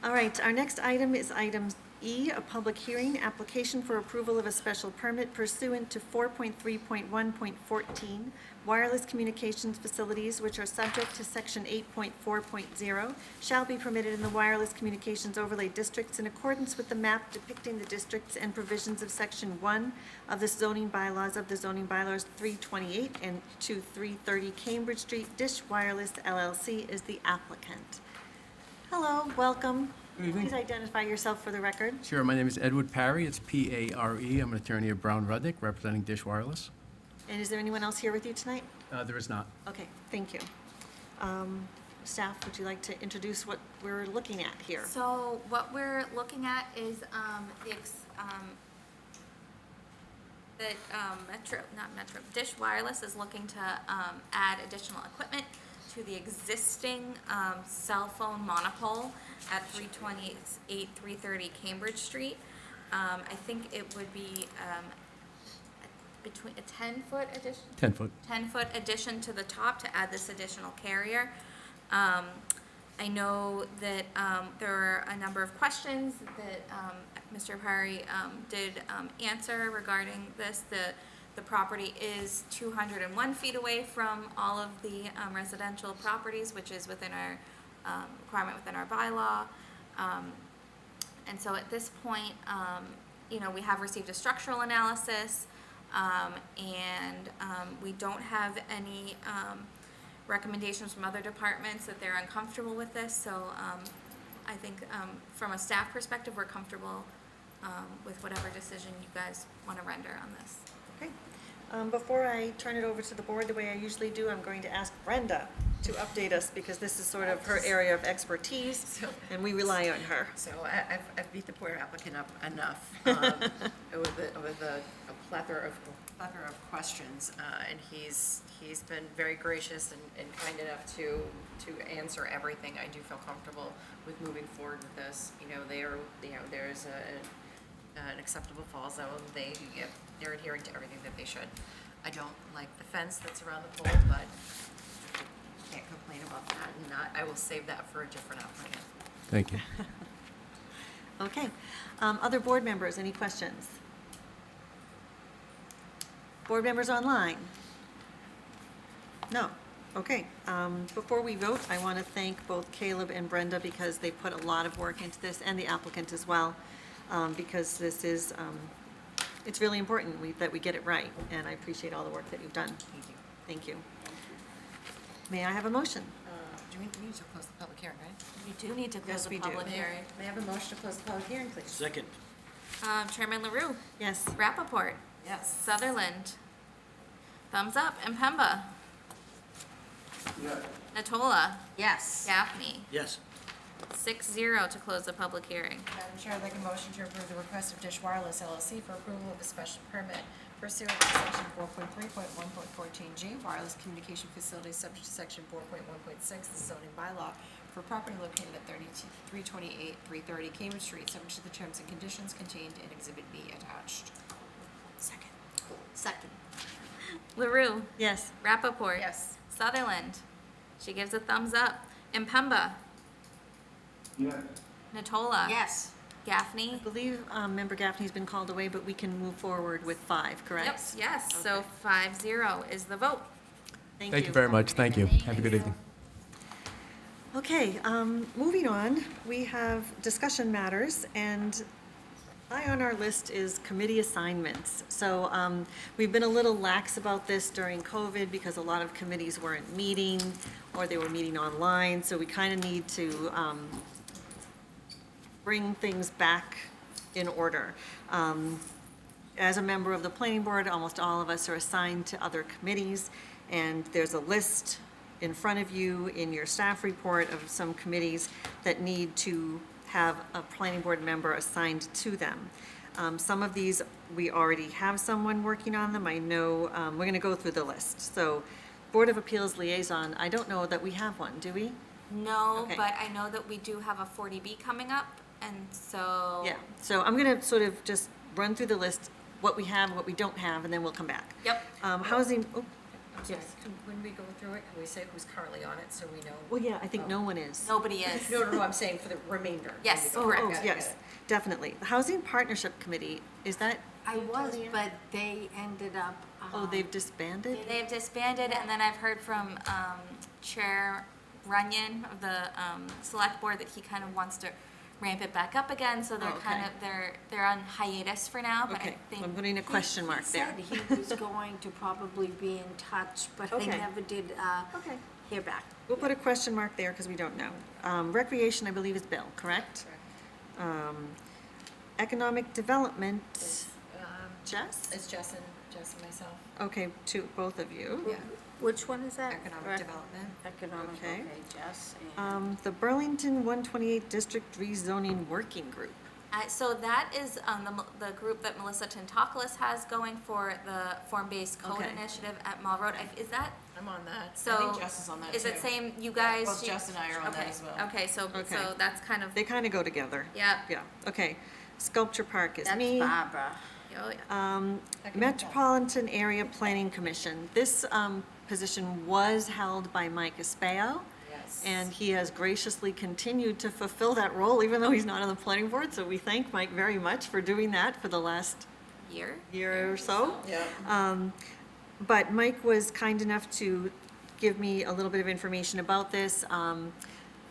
All right, our next item is item E, a public hearing, application for approval of a special permit pursuant to 4.3.1.14, wireless communications facilities which are subject to section 8.4.0 shall be permitted in the wireless communications overlay districts in accordance with the map depicting the districts and provisions of section 1 of the zoning bylaws of the zoning bylaws 328 and to 330 Cambridge Street. Dish Wireless LLC is the applicant. Hello, welcome. Please identify yourself for the record. Sure, my name is Edward Parry. It's P-A-R-E. I'm an attorney of Brown Rudnick, representing Dish Wireless. And is there anyone else here with you tonight? There is not. Okay, thank you. Staff, would you like to introduce what we're looking at here? So what we're looking at is Dish Wireless is looking to add additional equipment to the existing cell phone monopole at 328, 330 Cambridge Street. I think it would be between a 10-foot addition. 10 foot. 10-foot addition to the top to add this additional carrier. I know that there are a number of questions that Mr. Parry did answer regarding this. The property is 201 feet away from all of the residential properties, which is within our requirement within our bylaw. And so at this point, we have received a structural analysis, and we don't have any recommendations from other departments that they're uncomfortable with this. So I think from a staff perspective, we're comfortable with whatever decision you guys want to render on this. Okay. Before I turn it over to the board the way I usually do, I'm going to ask Brenda. to update us, because this is sort of her area of expertise, and we rely on her. So I've beat the poor applicant up enough with a plethora of questions, and he's been very gracious and kind enough to answer everything. I do feel comfortable with moving forward with this. There's an acceptable fall zone. They're adhering to everything that they should. I don't like the fence that's around the pole, but can't complain about that, and I will save that for a different applicant. Thank you. Okay. Other board members, any questions? Board members online? No. Okay. Before we vote, I want to thank both Caleb and Brenda, because they put a lot of work into this, and the applicant as well, because this is, it's really important that we get it right, and I appreciate all the work that you've done. Thank you. Thank you. May I have a motion? Do we need to close the public hearing, right? We do need to close Yes, the we do. public hearing. May I have a motion to close the public hearing, please? Second. Chairman LaRue, Yes. Rappaport, Yes. Sutherland, thumbs up, Impemba. Natola, Yes. Gaffney, Yes. 6-0 to close the public hearing. Madam Chair, I'd like a motion to approve the request of Dish Wireless LLC for approval of a special permit pursuant to section 4.3.1.14G, wireless communication facilities subject to section 4.1.6 of the zoning bylaw for property located at 328, 330 Cambridge Street, subject to the terms and conditions contained in Exhibit B attached. Second. LaRue, Yes. Rappaport. Yes. Sutherland, she gives a thumbs up. Impemba. Yes. Natola. Yes. Gaffney. I believe Member Gaffney's been called away, but we can move forward with 5, correct? Yep, yes, so Okay. 5-0 is the vote. Thank Thank you very much. Thank you. Have a good evening. Okay, moving on, we have discussion matters, and high on our list is committee assignments. So we've been a little lax about this during COVID because a lot of committees weren't meeting, or they were meeting online, so we kind of need to bring things back in order. As a member of the planning board, almost all of us are assigned to other committees, and there's a list in front of you in your staff report of some committees that need to have a planning board member assigned to them. Some of these, we already have someone working on them. I know, we're going to go through the list. So Board of Appeals Liaison, I don't know that we have one, do we? No, Okay. but I know that we do have a 40B coming up, and so. Yeah, so I'm going to sort of just run through the list, what we have, what we don't have, and then we'll come back. Yep. Housing, oh, Yes. When we go through it, can we say who's currently on it so we know? well, yeah, I think no one is. Nobody is. No, I'm saying for the remainder. Yes, When we go- correct. Oh, yes, definitely. The Housing Partnership Committee, is that, I was, but they ended up. oh, they've disbanded? They've disbanded, and then I've heard from Chair Runyon of the Select Board that he kind of wants to ramp it back up again, so they're Oh, kind of, okay. they're on hiatus for now, but I Okay, think. I'm putting a question mark there. He said he was going to probably be in touch, but I Okay. never did Okay. hear back. We'll put a question mark there because we don't know. Recreation, I believe, is Bill, correct? Economic Development, Jess? It's Jess and myself. Okay, to both of you. Yeah. Which one is that? Economic development. Economic, Okay. okay, Jess. and- The Burlington 128 District Rezoning Working Group. So that is the group that Melissa Tentopoulos has going for the form-based code Okay. initiative at Mall Road. Is that, I'm on that. I so? think Jess is on that too. Is it same, you guys? Both Jess and I are on that Okay, as well. Okay, so Okay. that's kind of, They kind of go together. yeah. Yeah, okay. Sculpture Park is That's me. Barbara. Oh, yeah. Metropolitan Area Planning Commission. This position was held by Mike Espaillo, Yes. and he has graciously continued to fulfill that role, even though he's not on the planning board. So we thank Mike very much for doing that for the last year or so. Yeah. But Mike was kind enough to give me a little bit of information about this.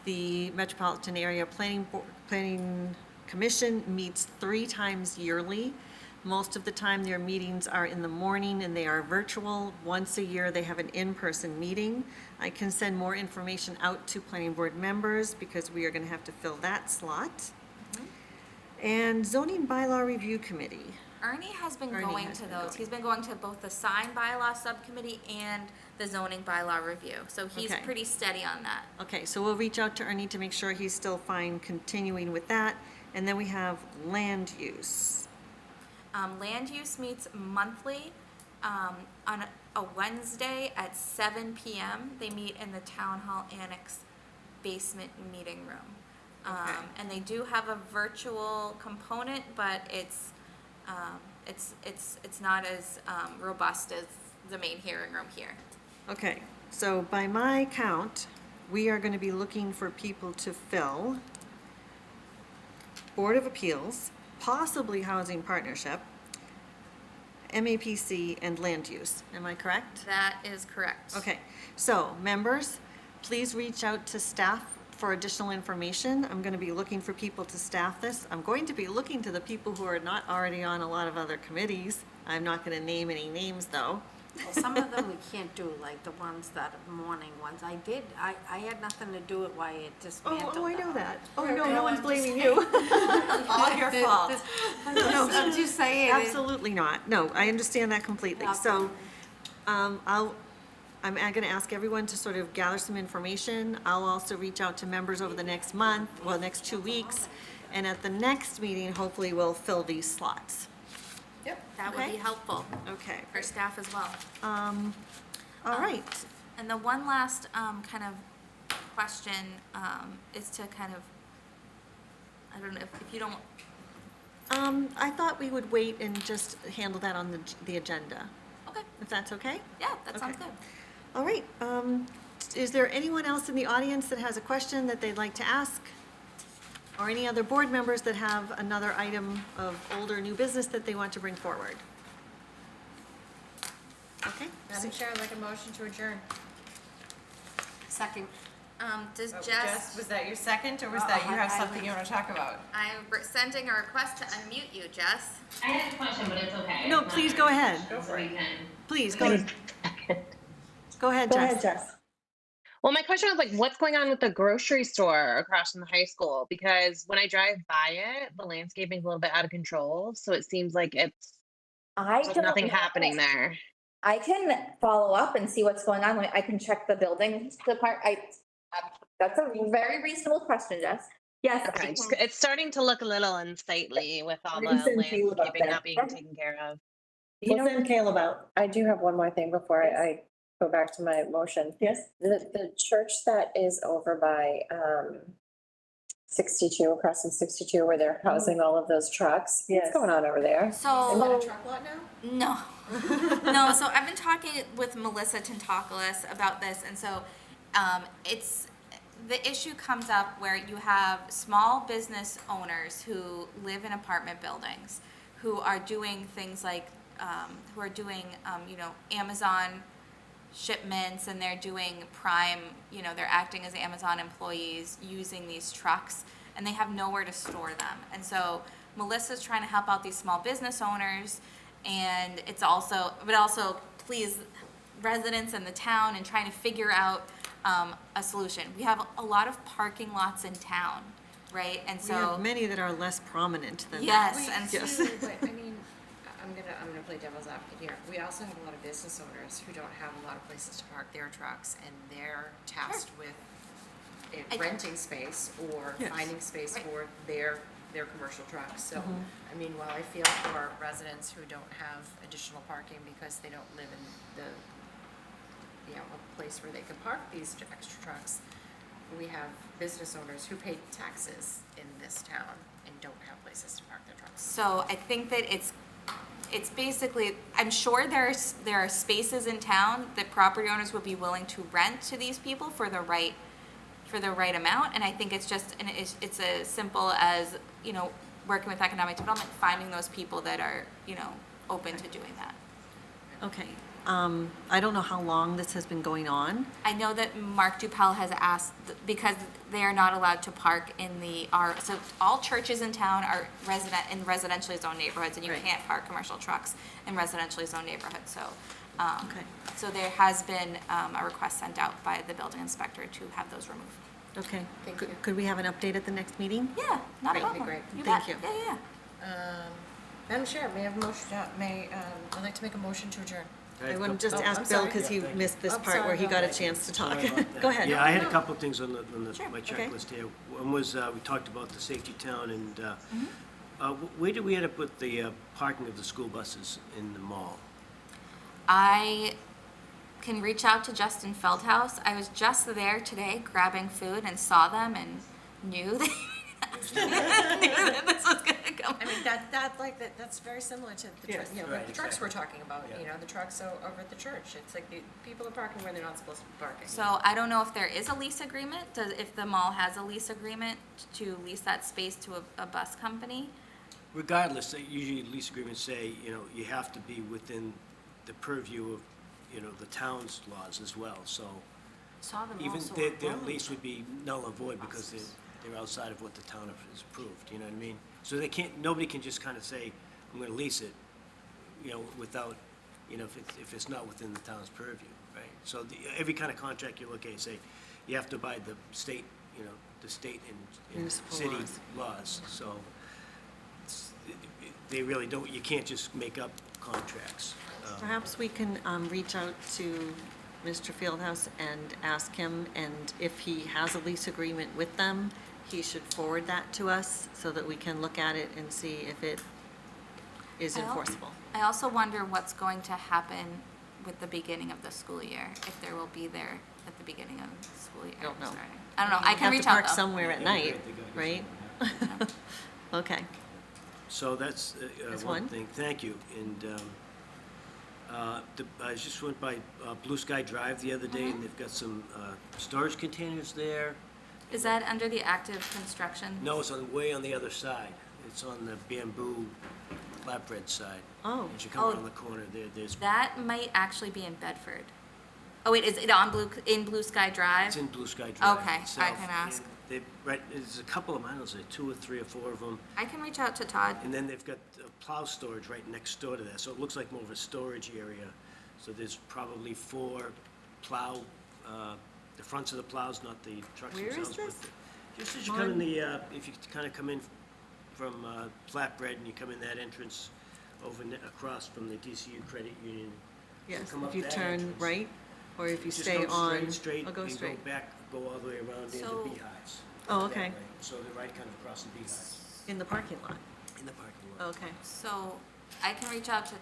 The Metropolitan Area Planning Commission meets 3 times yearly. Most of the time, their meetings are in the morning and they are virtual. Once a year, they have an in-person meeting. I can send more information out to planning board members because we are going to have to fill that slot. And Zoning Bylaw Review Committee. Ernie has been Ernie going has to been those. going. He's been going to both the sign bylaw subcommittee and the zoning bylaw review. So he's Okay. pretty steady on that. Okay, so we'll reach out to Ernie to make sure he's still fine continuing with that. And then we have land use. Land use meets monthly on a Wednesday at 7 p.m. They meet in the Town Hall Annex basement meeting room. Okay. And they do have a virtual component, but it's not as robust as the main hearing room here. Okay, so by my count, we are going to be looking for people to fill Board of Appeals, possibly Housing Partnership, MAPC, and Land Use. Am I correct? That is correct. Okay, so members, please reach out to staff for additional information. I'm going to be looking for people to staff this. I'm going to be looking to the people who are not already on a lot of other committees. I'm not going to name any names, though. Well, some of them we can't do, like the ones that are morning ones. I had nothing to do with why it dismantled. Oh, I know them. that. Oh, no, No, no one's I'm blaming just you. All your fault. I'm just saying. Absolutely not. No, I understand that completely. Yeah. So, I'm going to ask everyone to sort of gather some information. I'll also reach out to members over the next month, well, next 2 weeks. And at the next meeting, hopefully we'll fill these slots. Yep. That would Okay. be helpful Okay. for staff as well. All right. And the one last kind of question is to kind of, I don't know, if you don't, I thought we would wait and just handle that on the agenda, okay, if that's okay? yeah, that sounds Okay. good. All right. Is there anyone else in the audience that has a question that they'd like to ask? Or any other board members that have another item of old or new business that they want to bring forward? Okay. Madam Chair, I'd like a motion to adjourn. Second. Does Oh, Jess, was that your second, or was that you have I- something you want to talk about? I'm sending a request to unmute you, Jess. I had a question, but it's okay. No, It's please not go ahead. Go for it. Please, go ahead. Go ahead, Go ahead, Jess. Jess. Well, my question was like, what's going on with the grocery store across from the high school? Because when I drive by it, the landscaping's a little bit out of control. So it seems like there's nothing happening there. I can follow up and see what's going on. I can check the building department. That's a very reasonable question, Jess. Yes. I Okay, can- it's starting to look a little unsightly with all the I'll send you about landscaping that. not being taken care of. You We'll know, send Kayla out. I do have one more thing before I go back to my motion. Yes? The church that is over by 62, across from 62, where they're housing all of those trucks. Yes. What's going on over there? So. Is that a truck lot now? No, no. So I've been talking with Melissa Tentopoulos about this, and so it's the issue comes up where you have small business owners who live in apartment buildings, who are doing things like Amazon shipments, and they're doing Prime. They're acting as Amazon employees using these trucks, and they have nowhere to store them, and so Melissa's trying to help out these small business owners. And it's also please residents in the town and trying to figure out a solution. We have a lot of parking lots in town, right? And We so, have many that are less prominent than that. yes, and Yes. But I mean, I'm gonna play devil's advocate here. We also have a lot of business owners who don't have a lot of places to park their trucks, and they're tasked with renting space or Yes. finding space Right. for their commercial trucks. So, I mean, while I feel for residents who don't have additional parking because they don't live in a place where they can park these extra trucks, we have business owners who pay taxes in this town and don't have places to park their trucks. so I think that it's basically, I'm sure there are spaces in town that property owners would be willing to rent to these people for the right amount, and I think it's just, and it's as simple as, working with economic development, finding those people that are, open to doing that. Okay. I don't know how long this has been going on. I know that Mark Dupel has asked, because they are not allowed to park in so all churches in town are in residentially zoned neighborhoods, and you Right. can't park commercial trucks in residentially zoned neighborhoods, so. Okay. So there has been a request sent out by the building inspector to have those removed. Okay. Thank Could- you. Could we have an update at the next meeting? Yeah, not a Great, problem. great. You Thank bet. you. Yeah, yeah. Madam Chair, may I have a motion, I'd like to make a motion to adjourn. I want to just Oh, I'm ask Bill, sorry. because he thank you. missed this I'm part where sorry he about got a that. chance to talk. Sorry about that. Go ahead. Yeah, I had a couple of things on Sure, my okay. checklist here. One was, we talked about the safety town, and Mm-hmm. where did we end up with the parking of the school buses in the mall? I can reach out to Justin Feldhaus. I was just there today grabbing food and saw them and knew that, knew that this was gonna come. I mean, that's very similar to the, Yes. you know, Right, the trucks exactly. we're talking about, you know, the trucks over at the church. It's like people are parking where they're not supposed to be parking. So I don't know if there is a lease agreement, if the mall has a lease agreement to lease that space to a bus company. Regardless, usually lease agreements say, you know, you have to be within the purview of, you know, the town's laws as well, so Saw them even also their on lease would be null and void because they're outside of what the town has approved, you know what I mean? So they can't, nobody can just kind of say, I'm gonna lease it, you know, without, you know, if it's not within the town's purview, right? So every kind of contract you look at, you say, you have to abide the state, you know, the state and Municipal city laws. laws, so they really don't, you can't just make up contracts. Perhaps we can reach out to Mr. Fieldhouse and ask him, and if he has a lease agreement with them, he should forward that to us so that we can look at it and see if it is enforceable. I also wonder what's going to happen with the beginning of the school year, if there will be there at the beginning of the school year. Don't know. starting. I don't know, I can reach out Have to park though. somewhere at night, right? Okay. So that's That's one one. thing, thank you. And I just went by Blue Sky Drive the other day, and they've got some storage containers there. Is that under the active construction? No, it's way on the other side. It's on the bamboo flatbread side. Oh. As you come around the corner, there's, That might actually be in Bedford. Oh wait, is it in Blue Sky Drive? it's in Blue Sky Drive Okay, I itself, can ask. and right, there's a couple of miles there, 2 or 3 or 4 of them. I can reach out to Todd. And then they've got plow storage right next door to that, so it looks like more of a storage area. So there's probably 4 plow, the fronts of the plows, not the trucks Where is themselves. but this? Just as you come in the, if you kind of come in from Flatbread and you come in that entrance over across from the DCU Credit Union. Yes, come if up you that turn entrance. right, or if you Just stay go on. straight, I'll go and straight. go back, go all the way around into So- Beehives. Oh, That okay. way. So they're right kind of across the Beehives, In the parking lot. in the parking lot. Okay. So I can reach out to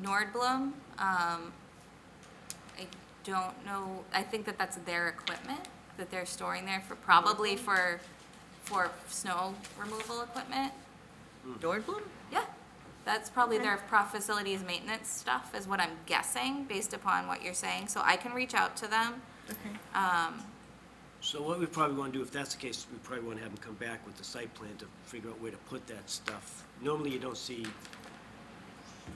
Nordblom. I don't know, I think that that's their equipment that they're storing there for, probably for snow removal equipment. Nordblom? Yeah, that's probably their facilities maintenance stuff is what I'm guessing based upon what you're saying. So I can reach out to them. Okay. So what we probably want to do, if that's the case, we probably want to have them come back with the site plan to figure out where to put that stuff. Normally, you don't see,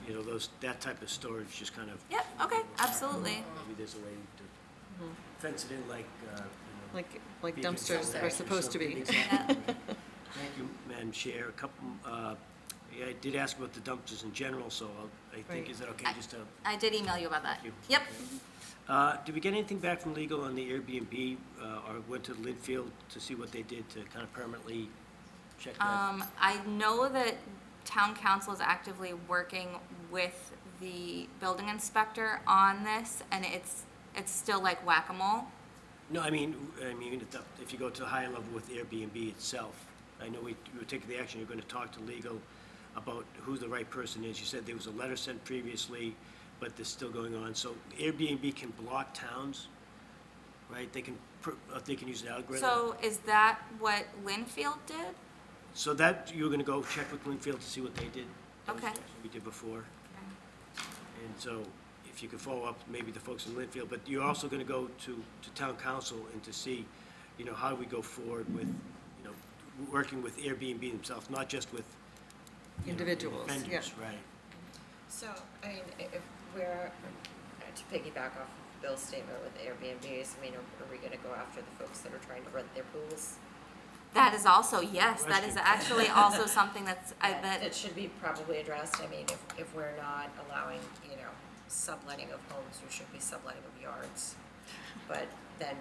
you know, that type of storage just kind of. Yep, okay, absolutely. Maybe there's a way to fence it in like, you know. Like beacon dumpsters cell are or supposed to be. something. Exactly. Thank you, Madam Chair. A couple, yeah, I did ask about the dumpsters in general, so I think, Right. is that okay, just to? I did email you about that. Thank you. Yep. Did we get anything back from legal on the Airbnb, or went to Linfield to see what they did to kind of permanently check that? I know that town council is actively working with the building inspector on this, and it's still like whack-a-mole. No, I mean, if you go to a higher level with Airbnb itself, I know you were taking the action, you're going to talk to legal about who the right person is. You said there was a letter sent previously, but they're still going on. So Airbnb can block towns, right? They can use an algorithm. So is that what Linfield did? So that, you're going to go check with Linfield to see what they did? That was Okay. what we did before. And so if you could follow up, maybe the folks in Linfield, but you're also going to go to town council and to see, you know, how do we go forward with, you know, working with Airbnb themselves, not just with you know, Individuals, yeah. vendors, right? So, I mean, if we're, to piggyback off of Bill's statement with Airbnbs, I mean, are we gonna go after the folks that are trying to rent their pools? That is also, yes, that is actually also something that It should be probably addressed. I mean, if we're not allowing, you know, subletting of homes, we should be subletting of yards. But then,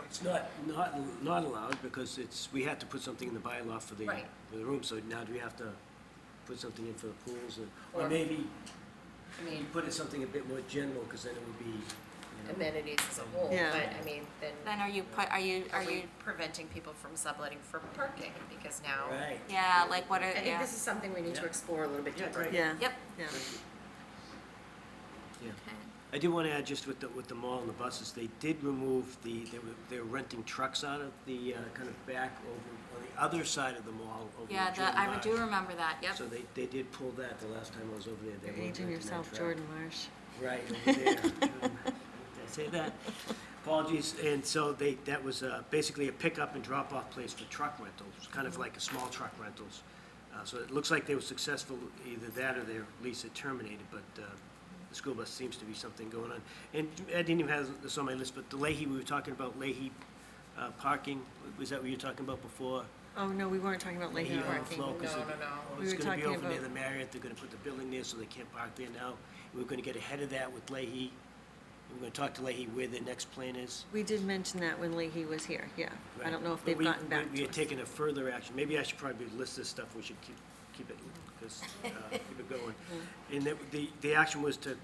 It's not allowed because we had to put something in the bylaw for the Right. room, so now do we have to put something in for the pools, Or- or maybe I mean, put in something a bit more general, because then it would be, you know. amenities as a whole, Yeah. but I mean, then Then are you preventing people from subletting for parking? Because now, Right. yeah, like what are, I think yeah. this is something we need to Yeah. explore a little bit Yeah, deeper. right. Yeah. Yep. Yeah. Yeah. Okay. I do want to add, just with the mall and the buses, they did remove they were renting trucks out of the, kind of back over, on the other side of the mall, over Yeah, in Jordan I Marsh. do remember that, yep. So they did pull that the last time I was over there. They You're weren't aging renting that yourself, truck. Jordan Marsh. Right, over there. Did I say that? Apologies. And so that was basically a pickup and drop-off place for truck rentals, kind of like a small truck rentals. So it looks like they were successful, either that or their lease had terminated, but the school bus seems to be something going on. And I didn't even have this on my list, but the Leahy, we were talking about Leahy parking. Was that what you were talking about before? Oh, no, we weren't talking about Leahy Leahy parking. overflow, 'cause No, it- no, no. oh, We it's were gonna be talking over near about- the Marriott, they're gonna put the building there so they can't park there now. We were gonna get ahead of that with Leahy. We're gonna talk to Leahy where their next plan is. We did mention that when Leahy was here, yeah. I Right. don't know if But they've gotten back We to had us. taken a further action. Maybe I should probably list this stuff. We should keep it, because, keep it going. And the action was to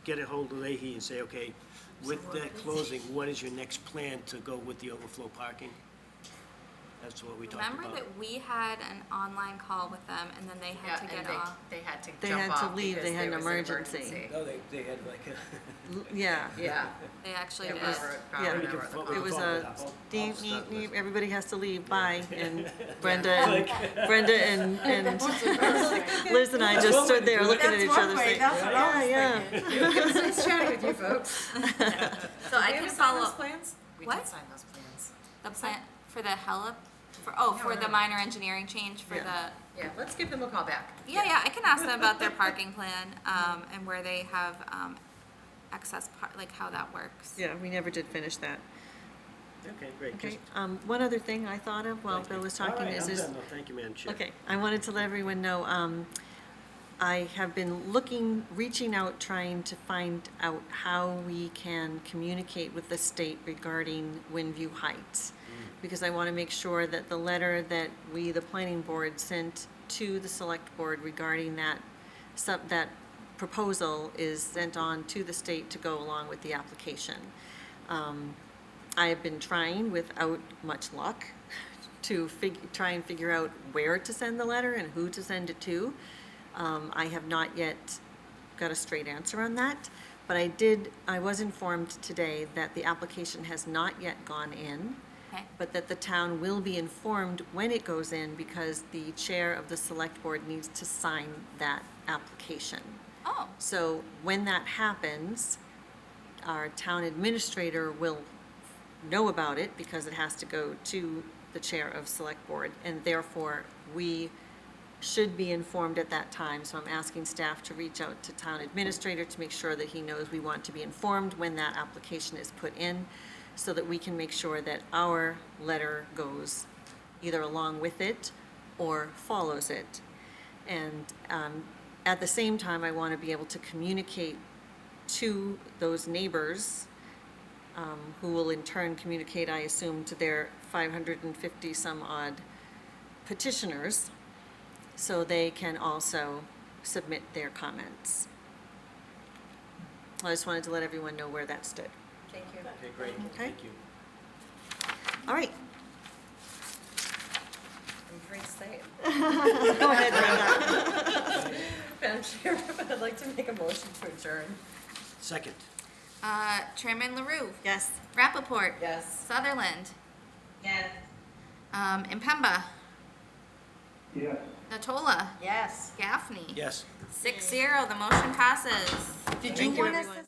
get a hold of Leahy and say, okay, with that closing, what is your next plan to go with the overflow parking? That's what we talked about. Remember that we had an online call with them and then they Yeah, had to and get off? they had to They jump had to off leave. They because had an there was emergency. No, they had like a. Yeah. Yeah. They actually It did. was- Yeah. We can fo- we It can was follow a, it up. I'll deep, start neat, this. everybody has to leave, bye. And Brenda and Liz and I just stood there looking at each other saying, yeah, It's nice chatting with you folks. So I can follow up. plans? We What? did sign those plans. The plan, for the for the no. minor engineering change for Yeah. Yeah, let's give them a call back. yeah, I can ask them about their parking plan, and where they have, excess like how that works. Yeah, we never did finish that. Okay, great. Okay, one other thing I thought of while Bill was talking is, All right, I'm done. No, thank you, Madam Chair. okay, I wanted to let everyone know, I have been reaching out, trying to find out how we can communicate with the state regarding Windview Heights. Because I want to make sure that the letter that we, the planning board, sent to the select board regarding that proposal is sent on to the state to go along with the application. I have been trying without much luck to try and figure out where to send the letter and who to send it to. I have not yet got a straight answer on that, but I was informed today that the application has not yet gone in, Okay. but that the town will be informed when it goes in because the chair of the select board needs to sign that application. Oh, So when that happens, our town administrator will know about it because it has to go to the chair of select board, and therefore we should be informed at that time. So I'm asking staff to reach out to town administrator to make sure that he knows we want to be informed when that application is put in, so that we can make sure that our letter goes either along with it or follows it. And at the same time, I want to be able to communicate to those neighbors, who will in turn communicate, I assume, to their 550 some odd petitioners, so they can also submit their comments. I just wanted to let everyone know where that stood. Thank you. Okay, great. Okay. Thank you. All right. I'm afraid to say it. Go ahead, Brenda. Madam Chair, I'd like to make a motion to adjourn. Second. Chairman LaRue, Yes. Rappaport, Yes. Sutherland, Yes. Impemba, Yes. Natola, Yes. Gaffney. Yes. 6-0, the motion passes. Thank you, everyone.